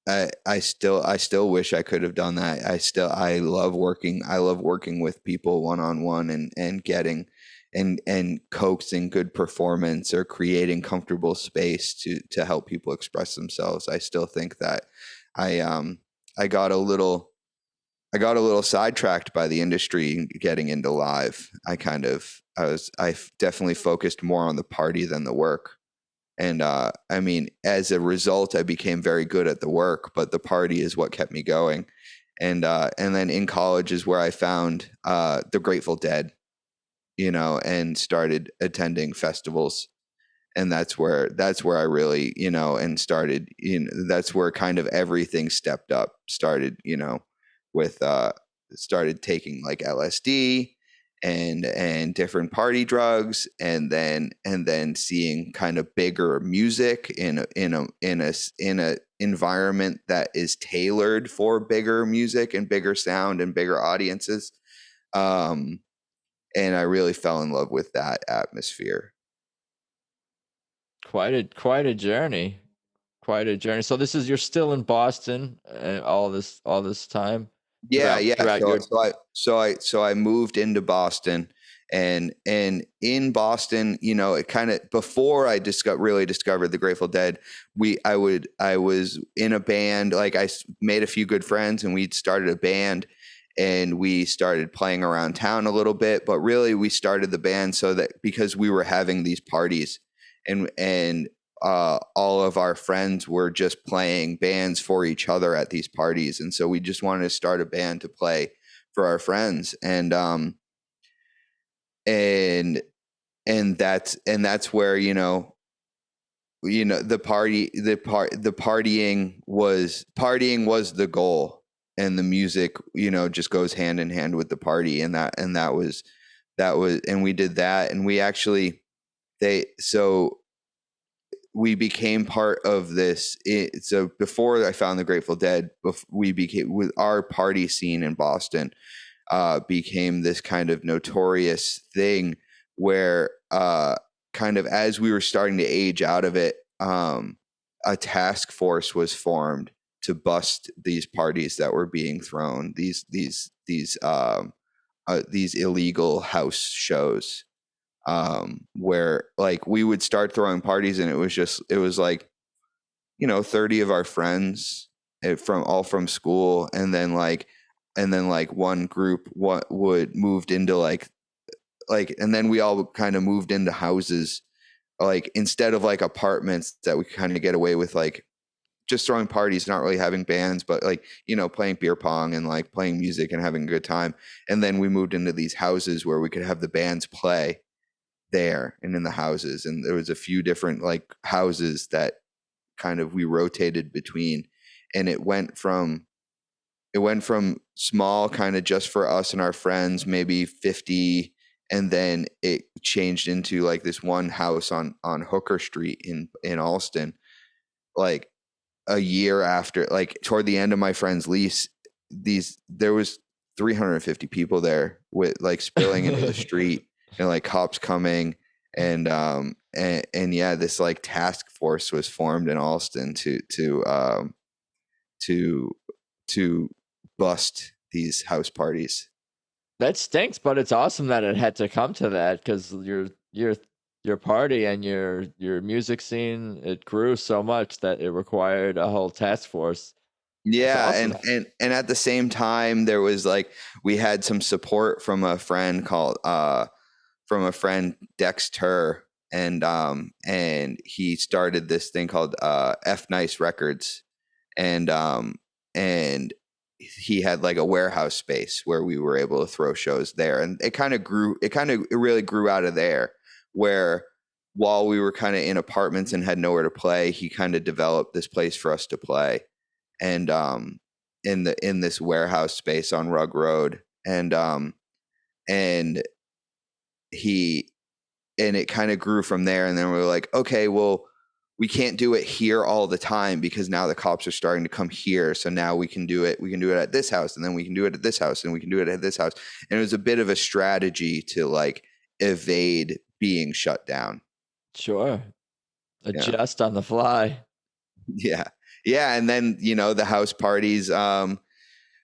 I still wish I could have done that. I love working with people one on one, and getting and coaxing good performance, or creating comfortable space to help people express themselves. I still think that I I got a little I got a little sidetracked by the industry getting into live. I definitely focused more on the party than the work. And I mean, as a result, I became very good at the work, but the party is what kept me going. And then in college is where I found the Grateful Dead, and started attending festivals. And that's where I really, and started, that's where kind of everything stepped up. Started, with started taking like LSD and different party drugs, and then seeing kind of bigger music in a environment that is tailored for bigger music and bigger sound and bigger audiences. um and I really fell in love with that atmosphere. Quite a journey. Quite a journey. So this is you're still in Boston all this time Yeah, yeah. throughout your So I moved into Boston, and in Boston, it kind of, before I really discovered the Grateful Dead, I was in a band. Like, made a few good friends, and we'd started a band, and we started playing around town a little bit. But really, we started the band so that, because we were having these parties, and all of our friends were just playing bands for each other at these parties. And so we just wanted to start a band to play for our friends. And that's where, the partying was the goal, and the music, just goes hand in hand with the party. And that was, and we did that, and we became part of this. So before I found the Grateful Dead, we became, with our party scene in Boston, became this kind of notorious thing where, kind of as we were starting to age out of it, a task force was formed to bust these parties that were being thrown, these illegal house shows, where, like, we would start throwing parties, and it was like, 30 of our friends, from school, and then one group would moved into and then we all kind of moved into houses, like, instead of like apartments, that we kind of get away with, like, just throwing parties, not really having bands, but, like, playing beer pong and, like, playing music and having a good time. And then we moved into these houses where we could have the bands play there and in the houses. And there was a few different, like, houses that kind of we rotated between. And it went from small, kind of just for us and our friends, maybe 50, and then it changed into like this one house on Hooker Street in Alston, like a year after, like toward the end of my friend's lease. There was 350 people there, with like spilling into the street, and like cops coming. And yeah, this like task force was formed in Alston to to bust these house parties. That stinks, but it's awesome that it had to come to that because your party and your music scene, it grew so much that it required a whole task force. That's Yeah, awesome. and at the same time, there was like, we had some support from a friend Dexter, and he started this thing called F Nice Records, and and he had like a warehouse space where we were able to throw shows there, and it really grew out of there, where, while we were kind of in apartments and had nowhere to play, he kind of developed this place for us to play. And in this warehouse space on Rug Road. And he and it kind of grew from there. And then we were like, okay, well, we can't do it here all the time, because now the cops are starting to come here. So now we can do it at this house, and then we can do it at this house, and we can do it at this house. And it was a bit of a strategy to like evade being shut down. Sure. Yeah. Adjust on the fly. Yeah. Yeah. And then, the house parties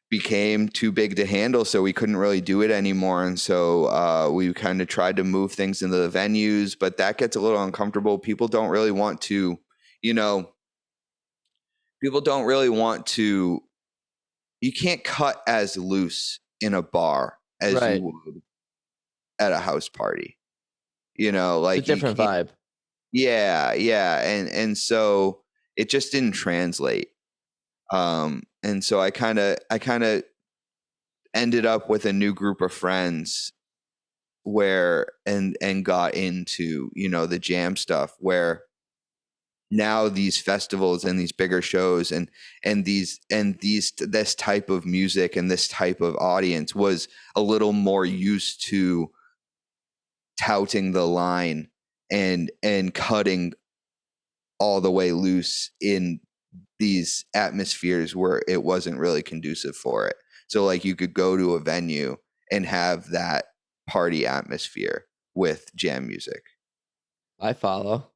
became too big to handle, so we couldn't really do it anymore. And so we kind of tried to move things into the venues, but that gets a little uncomfortable. People don't really want to, you know, people don't really want to, you can't cut as loose in a bar as you Right. would at a house party. It's a Like, you different can't. vibe. Yeah, yeah. And so it just didn't translate. And so I kind of ended up with a new group of friends, where and got into, the jam stuff, where now these festivals and these bigger shows and this type of music and this type of audience was a little more used to touting the line and cutting all the way loose in these atmospheres where it wasn't really conducive for it. So like you could go to a venue and have that party atmosphere with jam music. I follow.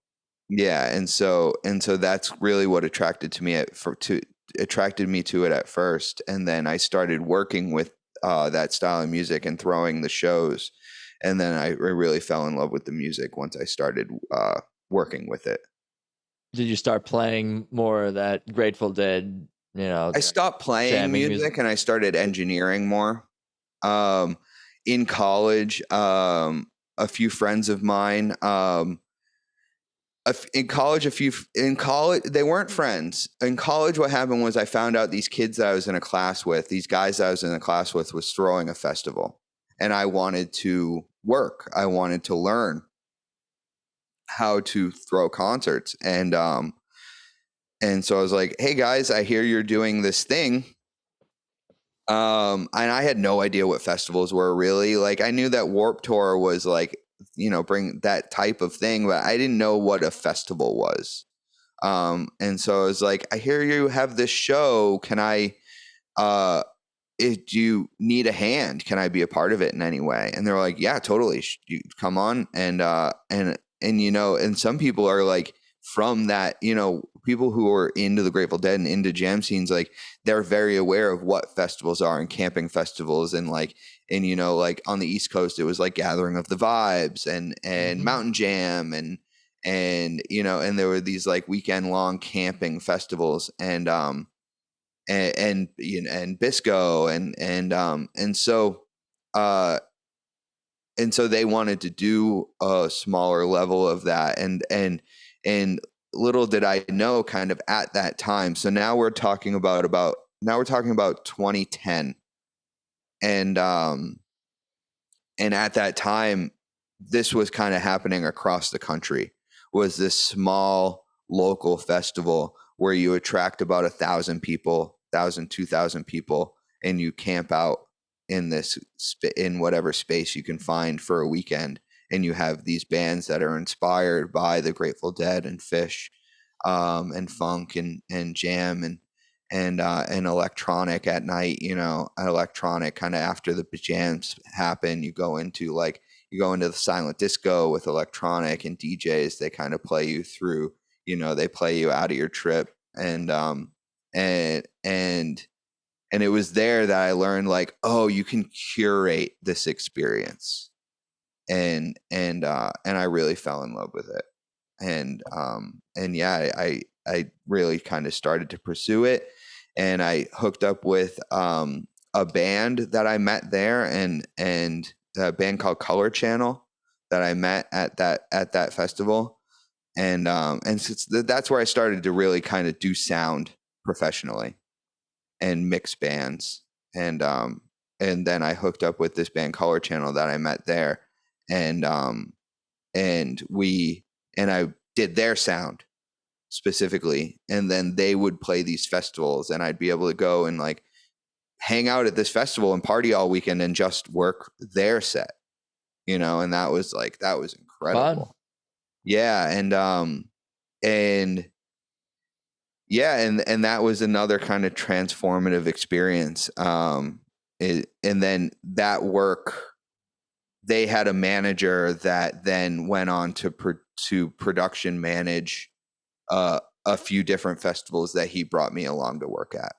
Yeah, and so that's really what attracted me to it at first, and then I started working with that style of music and throwing the shows, and then I really fell in love with the music once I started working with it. Did you start playing more of that Grateful Dead, I stopped playing jamming music? music and I started engineering more. Um, in college, a few friends of mine, in college, they weren't friends. In college, what happened was I found out these kids that I was in a class with, these guys that I was in a class with, was throwing a festival, and I wanted to work. I wanted to learn how to throw concerts, and so I was like, "Hey guys, I hear you're doing this thing." And I had no idea what festivals were really. Like I knew that Warp Tour was like, bring that type of thing, but I didn't know what a festival was. And so I was like, I hear you have this show. Can I, if you need a hand, can I be a part of it in any way? And they're like, yeah, totally. You come on. And some people are like from that, people who are into the Grateful Dead and into jam scenes, like they're very aware of what festivals are and camping festivals like on the East Coast, it was like Gathering of the Vibes and Mhm. Mountain Jam and there were these like weekend long camping festivals and Bisco uh and so they wanted to do a smaller level of that and little did I know kind of at that time. So now we're talking about 2010 and um and at that time this was kind of happening across the country, was this small local festival where you attract about 1,000 people and you camp out in in whatever space you can find for a weekend, and you have these bands that are inspired by the Grateful Dead and Fish, and funk and jam and electronic at night, electronic kind of after the jams happen. You go into the silent disco with electronic and DJs. They kind of play you through, they play you out of your trip. And and it was there that I learned like, oh, you can curate this experience. And I really fell in love with it. And yeah, I really kind of started to pursue it, and I hooked up with a band that I met there, and a band called Color Channel that I met at that festival, and since that's where I started to really kind of do sound professionally and mix bands, and then I hooked up with this band Color Channel that I met there, and and we and I did their sound specifically, and then they would play these festivals, and I'd be able to go and like hang out at this festival and party all weekend and just work their set, and that was Fun. incredible. Yeah, and yeah, and that was another kind of transformative experience. And then that work, they had a manager that then went on to production manage a few different festivals that he brought me along to work at.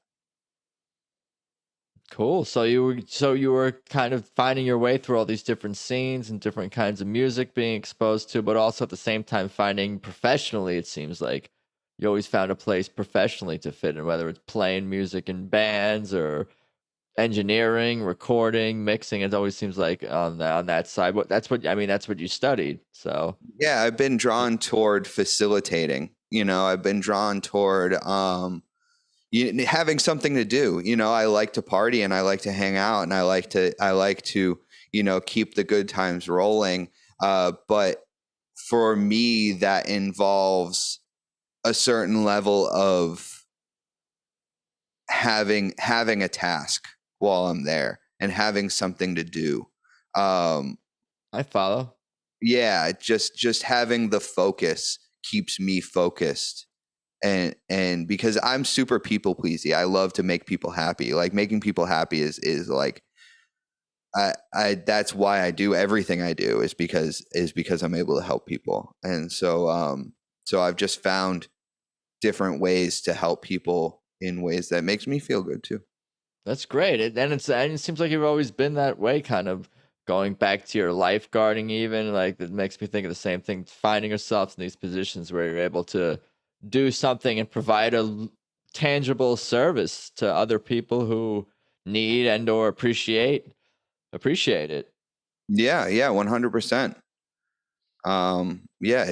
Cool. So you were kind of finding your way through all these different scenes and different kinds of music being exposed to, but also at the same time finding professionally, it seems like you always found a place professionally to fit in, whether it's playing music in bands or engineering, recording, mixing. It always seems like on that side. That's what you studied. So Yeah, I've been drawn toward facilitating. I've been drawn toward having something to do. I like to party and I like to hang out and I like to keep the good times rolling. But for me, that involves a certain level of having a task while I'm there and having something to do. I follow. Yeah, just having the focus keeps me focused. And because I'm super people pleasy, I love to make people happy. Like making people happy is like I that's why I do everything I do is because I'm able to help people. And so I've just found different ways to help people in ways that makes me feel good too. That's great. And it seems like you've always been that way, kind of going back to your lifeguarding even. Like that makes me think of the same thing, finding yourself in these positions where you're able to do something and provide tangible service to other people who need and or appreciate it. Yeah, yeah, 100%. Yeah,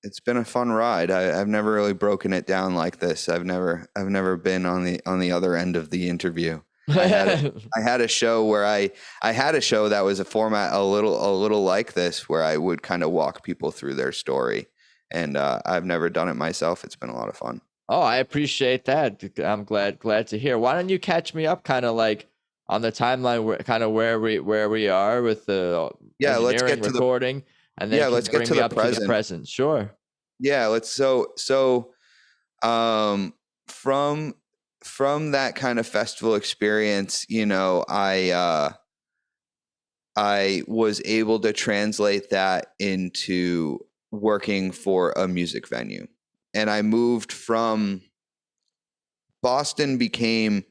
it's been a fun ride. I've never really broken it down like this. I've never been on the other end of the interview. I had a, I had a show where I had a show that was a format a little like this where I would kind of walk people through their story, and I've never done it myself. It's been a lot of fun. Oh, I appreciate that. I'm glad to hear. Why don't you catch me up kind of like on the timeline where kind of where we are with the Yeah, let's engineering get to the recording and then yeah, can let's you get bring to me the up to the present. present? Sure. Yeah, let's so um from from that kind of festival experience, I was able to translate that into working for a music venue. And I moved from Boston became,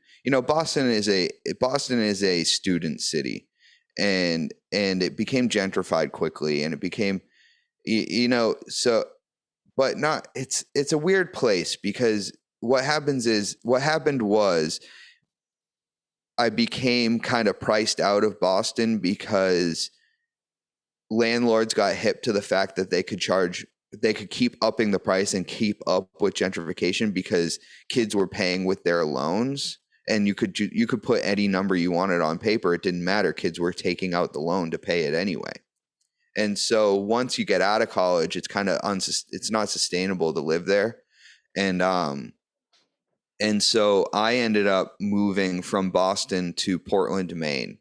Boston is a student city, and it became gentrified quickly, and it became so, but not it's a weird place because what happened was I became kind of priced out of Boston because landlords got hip to the fact that they could keep upping the price and keep up with gentrification because kids were paying with their loans, and you could put any number you wanted on paper. It didn't matter. Kids were taking out the loan to pay it anyway. And so once you get out of college, it's kind of it's not sustainable to live there. And so I ended up moving from Boston to Portland, Maine,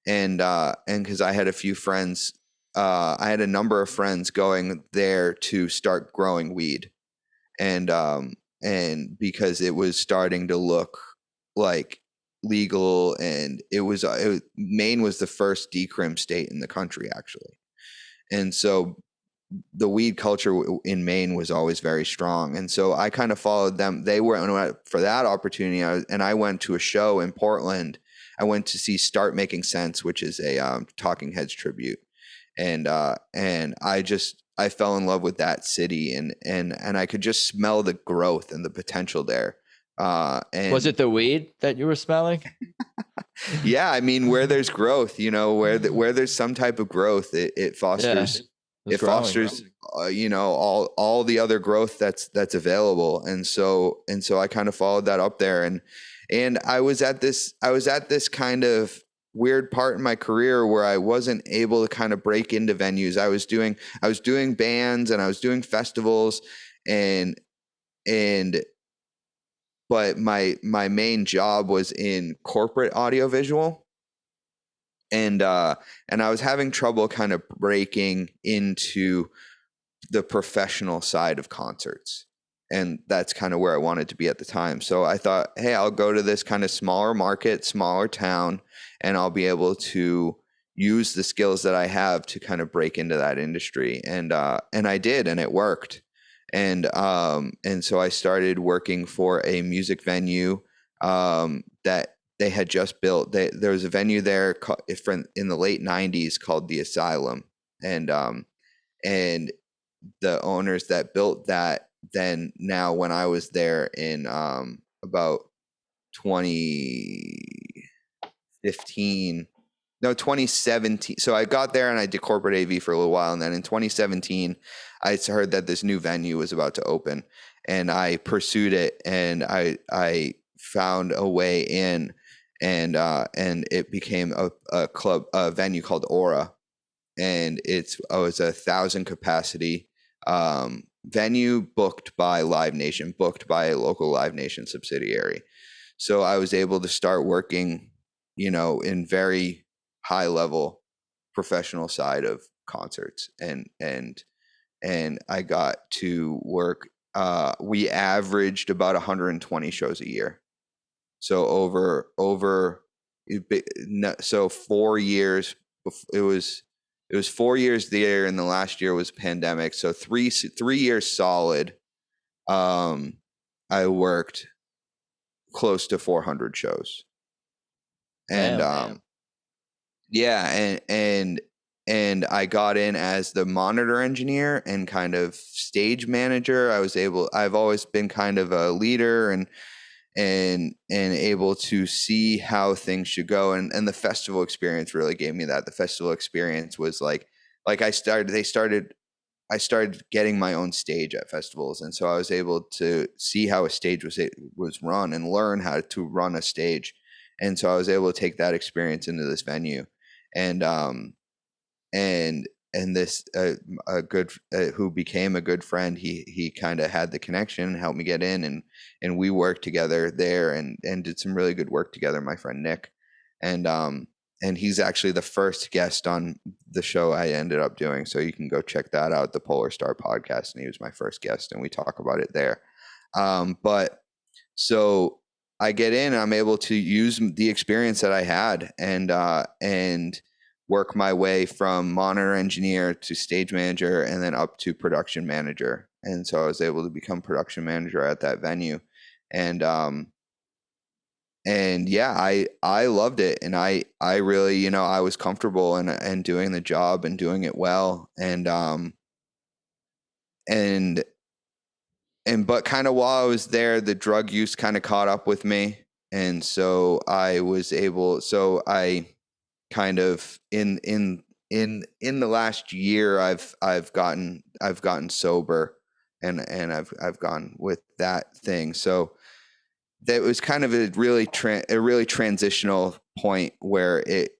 and because I had a few friends, I had a number of friends going there to start growing weed, and because it was starting to look like legal, and Maine was the first decrim state in the country actually, and so the weed culture in Maine was always very strong, and so I kind of followed them. They went for that opportunity, and I went to a show in Portland. I went to see Start Making Sense, which is a Talking Heads tribute, and I fell in love with that city, and I could just smell the growth and the potential there. Was And it the weed that you were smelling? yeah, I mean, where there's growth, where there's some type of growth, it Yeah. fosters It's growing. all the other growth that's available. And so I kind of followed that up there, and I was at this kind of weird part in my career where I wasn't able to kind of break into venues. I was doing bands, and I was doing festivals, and and but my main job was in corporate audiovisual, and I was having trouble kind of breaking into the professional side of concerts. And that's kind of where I wanted to be at the time. So I thought, hey, I'll go to this kind of smaller market, smaller town, and I'll be able to use the skills that I have to kind of break into that industry. And I did, and it worked. And so I started working for a music venue that they had just built. There was a venue there in the late '90s called the Asylum, and the owners that built that, then now when I was there in about 2015, no, 2017. So I got there and I did corporate AV for a little while, and then in 2017 I heard that this new venue was about to open, and I pursued it, and I found a way in, and it became a venue called Aura, and it's, oh, it's 1,000 capacity. venue booked by Live Nation, booked by a local Live Nation subsidiary. So I was able to start working, in very high level professional side of concerts, and I got to work. We averaged about 120 shows a year. So so 4 years. It was 4 years there, and the last year was pandemic. So 3 years solid. I worked close to 400 shows, and Damn, man. yeah, and I got in as the monitor engineer and kind of stage manager. I've always been kind of a leader and able to see how things should go. And the festival experience really gave me that. The festival experience was like I started getting my own stage at festivals. And so I was able to see how a stage was run and learn how to run a stage. And so I was able to take that experience into this venue. And and this a good who became a good friend, he kind of had the connection and helped me get in, and we worked together there and did some really good work together, my friend Nick. And he's actually the first guest on the show I ended up doing, so you can go check that out, the Polar Star podcast, and he was my first guest and we talk about it there. But so I get in, I'm able to use the experience that I had and work my way from monitor engineer to stage manager and then up to production manager. And so I was able to become production manager at that venue. And yeah, I loved it. And I really, I was comfortable and doing the job and doing it well. And but kind of while I was there, the drug use kind of caught up with me. And so I kind of in the last year, I've gotten sober, and I've gone with that thing. So that was kind of a really transitional point where it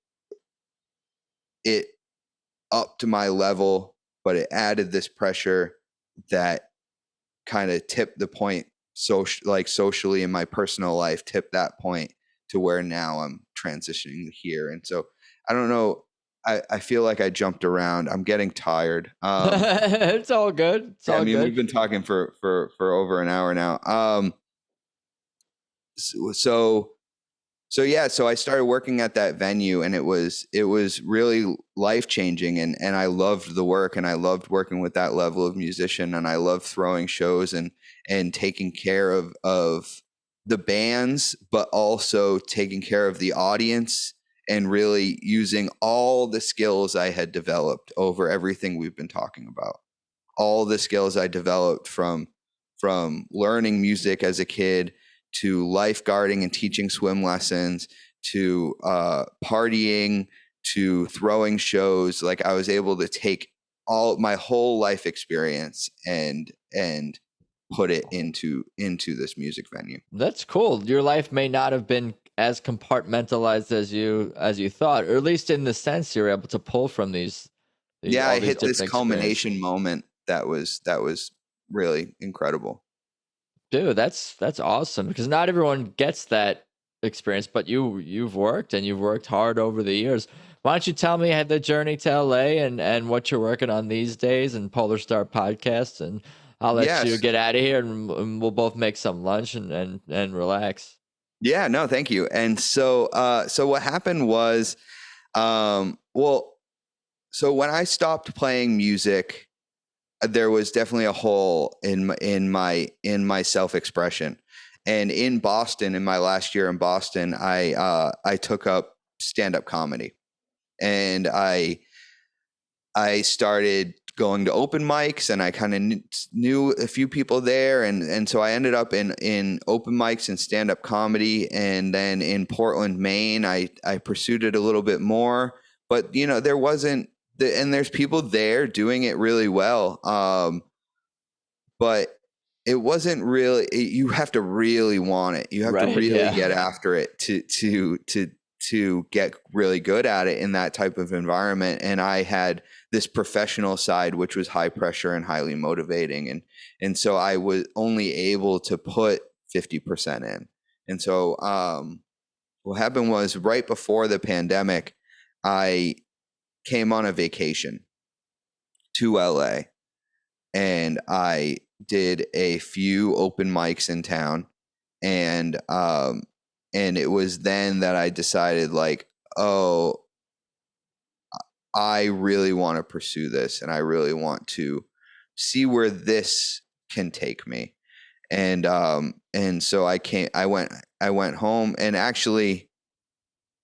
upped my level, but it added this pressure that kind of tipped the point socially in my personal life, tipped that point to where now I'm transitioning here. And so I don't know. I feel like I jumped around. I'm getting tired. It's all good. It's Yeah, I all mean, good. we've been talking for over an hour now. So yeah, so I started working at that venue, and it was really life changing, and I loved the work, and I loved working with that level of musician, and I loved throwing shows and taking care of the bands, but also taking care of the audience and really using all the skills I had developed over everything we've been talking about. All the skills I developed from learning music as a kid to lifeguarding and teaching swim lessons to partying to throwing shows. Like, I was able to take all my whole life experience and put it into this music venue. That's cool. Your life may not have been as compartmentalized as you thought, or at least in the sense you're able to pull from these Yeah, all I these hit this different experiences. culmination moment that was really incredible. Dude, that's awesome because not everyone gets that experience, but you've worked and you've worked hard over the years. Why don't you tell me the journey to LA and what you're working on these days and Polar Star Podcast, and I'll let you Yes. get out of here and we'll both make some lunch and relax. Yeah, no, thank you. And so so what happened was well, so when I stopped playing music, there was definitely a hole in my self-expression. And in Boston, in my last year in Boston, I took up stand-up comedy. And I started going to open mics, and I kind of knew a few people there, and so I ended up in open mics and stand up comedy, and then in Portland, Maine, I pursued it a little bit more, but there wasn't and there's people there doing it really well, but it wasn't really. You have to really want it. You have to Right, really get yeah. after it to get really good at it in that type of environment. And I had this professional side, which was high pressure and highly motivating. And so I was only able to put 50% in. And so what happened was right before the pandemic, I came on a vacation to LA, and I did a few open mics in town. And it was then that I decided, like, oh, I really want to pursue this, and I really want to see where this can take me. And so I went home, and actually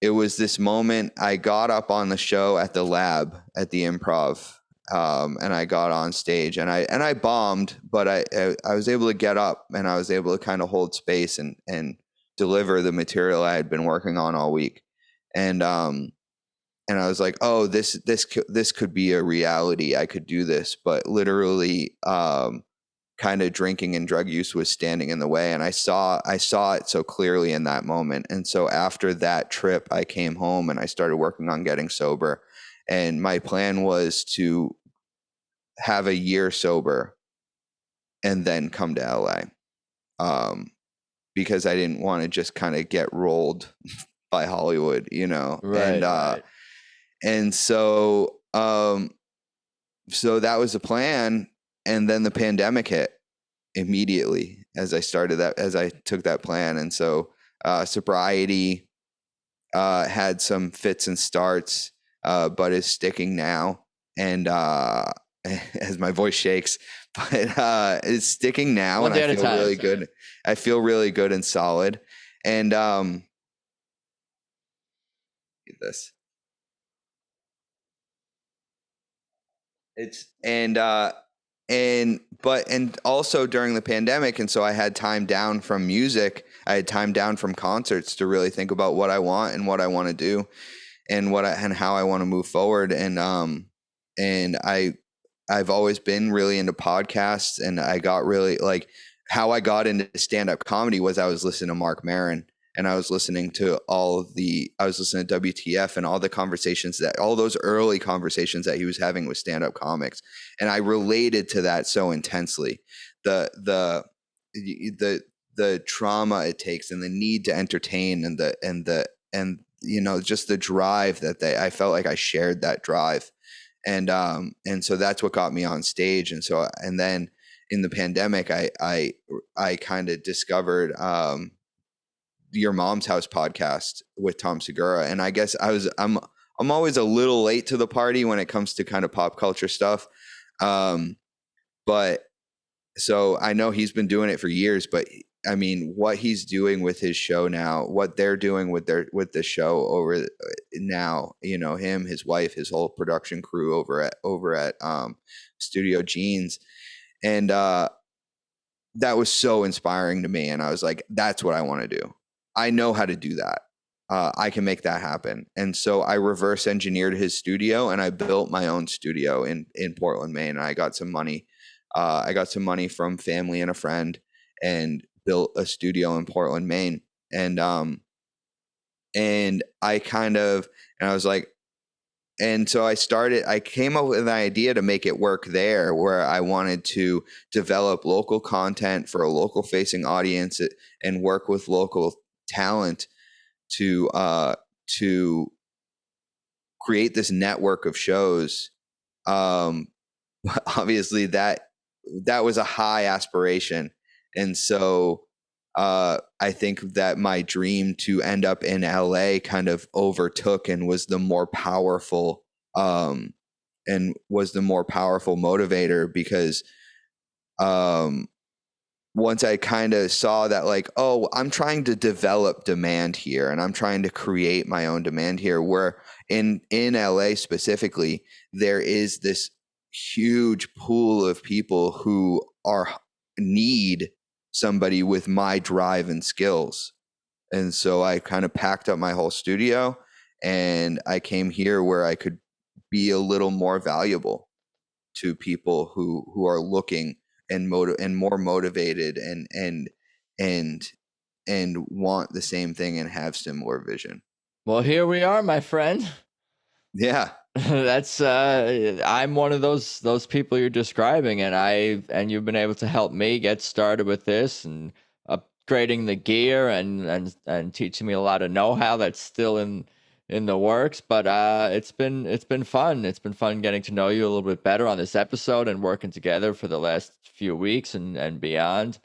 it was this moment. I got up on the show at the lab at the Improv, and I got on stage, and I bombed, but I was able to get up, and I was able to kind of hold space and deliver the material I had been working on all week. And I was like, oh, this could be a reality. I could do this, but literally, kind of drinking and drug use was standing in the way, and I saw it so clearly in that moment. And so after that trip, I came home and I started working on getting sober, and my plan was to have a year sober and then come to LA, because I didn't want to just kind of get rolled by Hollywood, you know. Right, right. And so that was the plan. And then the pandemic hit immediately as I took that plan. And so sobriety had some fits and starts, but is sticking now. And as my voice shakes, but it's sticking now. One And day I at a feel time. really good. I feel really good and solid. And this. It's and also during the pandemic, and so I had time down from music. I had time down from concerts to really think about what I want and what I want to do, and and how I want to move forward. And I've always been really into podcasts, and I got really, like, how I got into stand-up comedy was I was listening to Mark Maron, and I was listening to WTF and all those early conversations that he was having with stand-up comics. And I related to that so intensely. The trauma it takes, and the need to entertain, and just the drive that I felt like I shared that drive. And so that's what got me on stage. And then in the pandemic, I kind of discovered Your Mom's House podcast with Tom Segura. And I guess I'm always a little late to the party when it comes to kind of pop culture stuff. But so I know he's been doing it for years, but I mean, what he's doing with his show now, what they're doing with the show over now, him, his wife, his whole production crew over at Studio Jeans. And that was so inspiring to me. And I was like, that's what I want to do. I know how to do that. I can make that happen. And so I reverse engineered his studio, and I built my own studio in Portland, Maine. And I got some money. I got some money from family and a friend, and built a studio in Portland, Maine. And I was like, and so I came up with an idea to make it work there, where I wanted to develop local content for a local facing audience, and work with local talent to create this network of shows. Obviously that was a high aspiration. And so I think that my dream to end up in LA kind of overtook, and was the more powerful motivator, because once I kind of saw that, like, oh, I'm trying to develop demand here, and I'm trying to create my own demand here, where in LA specifically, there is this huge pool of people who need somebody with my drive and skills. And so I kind of packed up my whole studio, and I came here where I could be a little more valuable to people who are looking and more motivated, and want the same thing and have similar vision. Well, here we are, my friend. Yeah. That's I'm one of those people you're describing, and you've been able to help me get started with this and upgrading the gear and teaching me a lot of know-how that's still in the works. But it's been fun. It's been fun getting to know you a little bit better on this episode and working together for the last few weeks and beyond.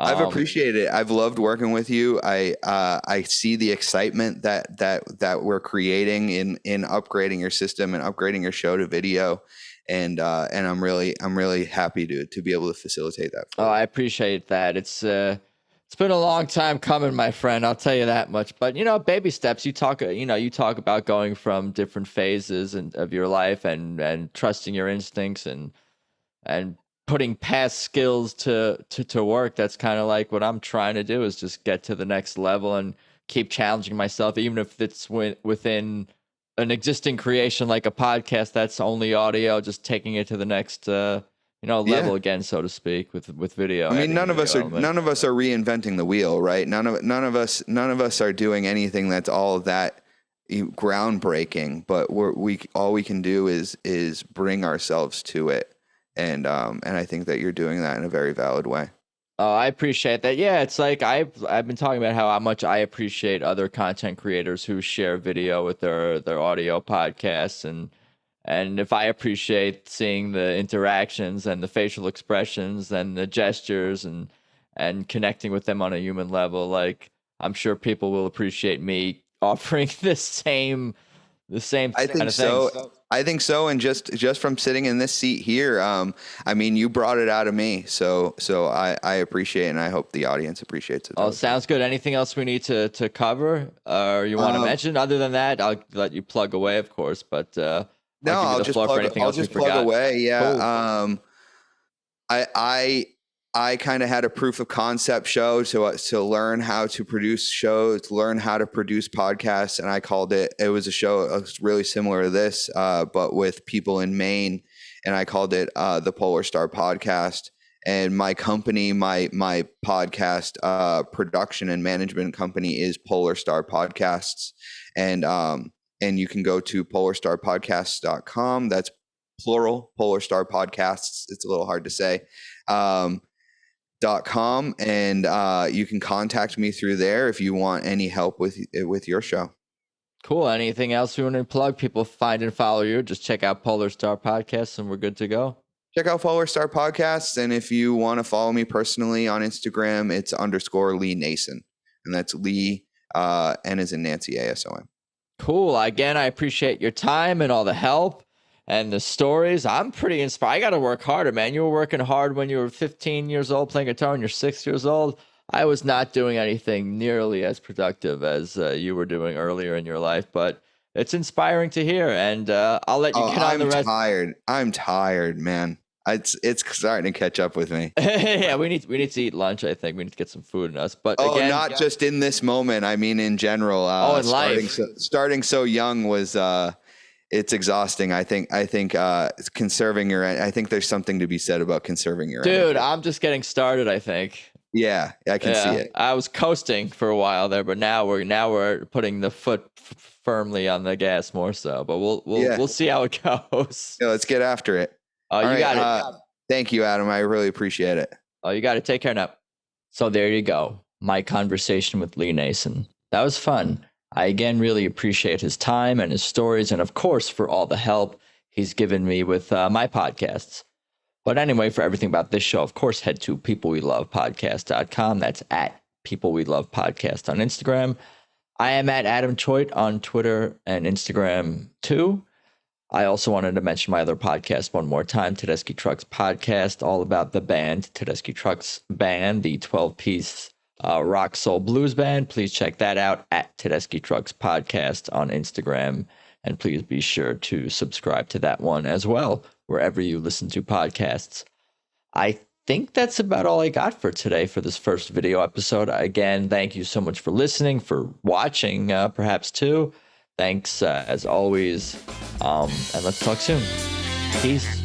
I've Um, appreciated it. I've loved working with you. I see the excitement that we're creating in upgrading your system and upgrading your show to video, and I'm really happy to be able to facilitate that for Oh, you. I appreciate that. It's been a long time coming, my friend. I'll tell you that much. But baby steps. You talk about going from different phases of your life and trusting your instincts and putting past skills to work. That's kind of like what I'm trying to do is just get to the next level and keep challenging myself, even if it's within an existing creation like a podcast that's only audio, just taking it to the next Yeah. level again, so to speak, with video, I mean, adding a none of us video are element. reinventing the wheel, right? None of us are doing anything that's all that groundbreaking. But we all we can do is bring ourselves to it, and I think that you're doing that in a very valid way. Oh, I appreciate that. Yeah, it's like I've been talking about how much I appreciate other content creators who share video with their audio podcasts and if I appreciate seeing the interactions and the facial expressions and the gestures and connecting with them on a human level, like I'm sure people will appreciate me offering the same I kind think of things. so. I think so. And just from sitting in this seat here, I mean, you brought it out of me. So I appreciate it, and I hope the audience appreciates it Oh, as well. sounds good. Anything else we need to cover or you want to Um, mention? Other than that, I'll let you plug away, of course, but I'll no, give you I'll the just floor for plug. anything I'll else we just plug forgot. away. Yeah. Cool. I I I kind of had a proof of concept show to learn how to produce shows, to learn how to produce podcasts, and I called it. It was a show really similar to this, but with people in Maine, and I called it the Polar Star Podcast. And my company, my podcast production and management company is Polar Star Podcasts, and and you can go to polarstarpodcasts.com. That's plural, Polar Star Podcasts. It's a little hard to say. Um, .com, and you can contact me through there if you want any help with your show. Cool. Anything else you want to plug? People find and follow you. Just check out Polar Star Podcast and we're good to go. Check out Polar Star Podcasts, and if you want to follow me personally on Instagram, it's _Lee Nason, and that's Lee N as in Nancy, ASON. Cool. Again, I appreciate your time and all the help and the stories. I'm pretty inspired. I got to work harder, man. You were working hard when you were 15 years old playing guitar and you're 6 years old. I was not doing anything nearly as productive as you were doing earlier in your life, but it's inspiring to hear. And I'll let you Oh, get on the rest. I'm tired, man. It's starting to catch up with me. Yeah, we need to eat lunch. I think we need to get some food in us. But Oh, again, not just in this moment. I mean, in general. in life. Starting so young was it's exhausting. I think it's conserving your. I think there's something to be said about conserving your Dude, energy. I'm just getting started, I think. Yeah, I can see it. I was coasting for a while there, but now we're putting the foot firmly on the gas more so. But Yeah. we'll see how it goes. Yeah, let's get after it. Oh, All you right. got it. Thank you, Adam. I really appreciate it. Oh, you got it. Take care now. So there you go. My conversation with Lee Nason. That was fun. I again really appreciate his time and his stories, and of course for all the help he's given me with my podcasts. But anyway, for everything about this show, of course, head to peoplewelovepodcast.com. That's at People We Love Podcast on Instagram. I am at Adam Choit on Twitter and Instagram too. I also wanted to mention my other podcast one more time, Tedeschi Trucks Podcast, all about the band, Tedeschi Trucks Band, the 12-piece rock soul blues band. Please check that out at Tedeschi Trucks Podcast on Instagram. And please be sure to subscribe to that one as well, wherever you listen to podcasts. I think that's about all I got for today for this first video episode. Again, thank you so much for listening, for watching, perhaps too. Thanks as always. And let's talk soon. Peace.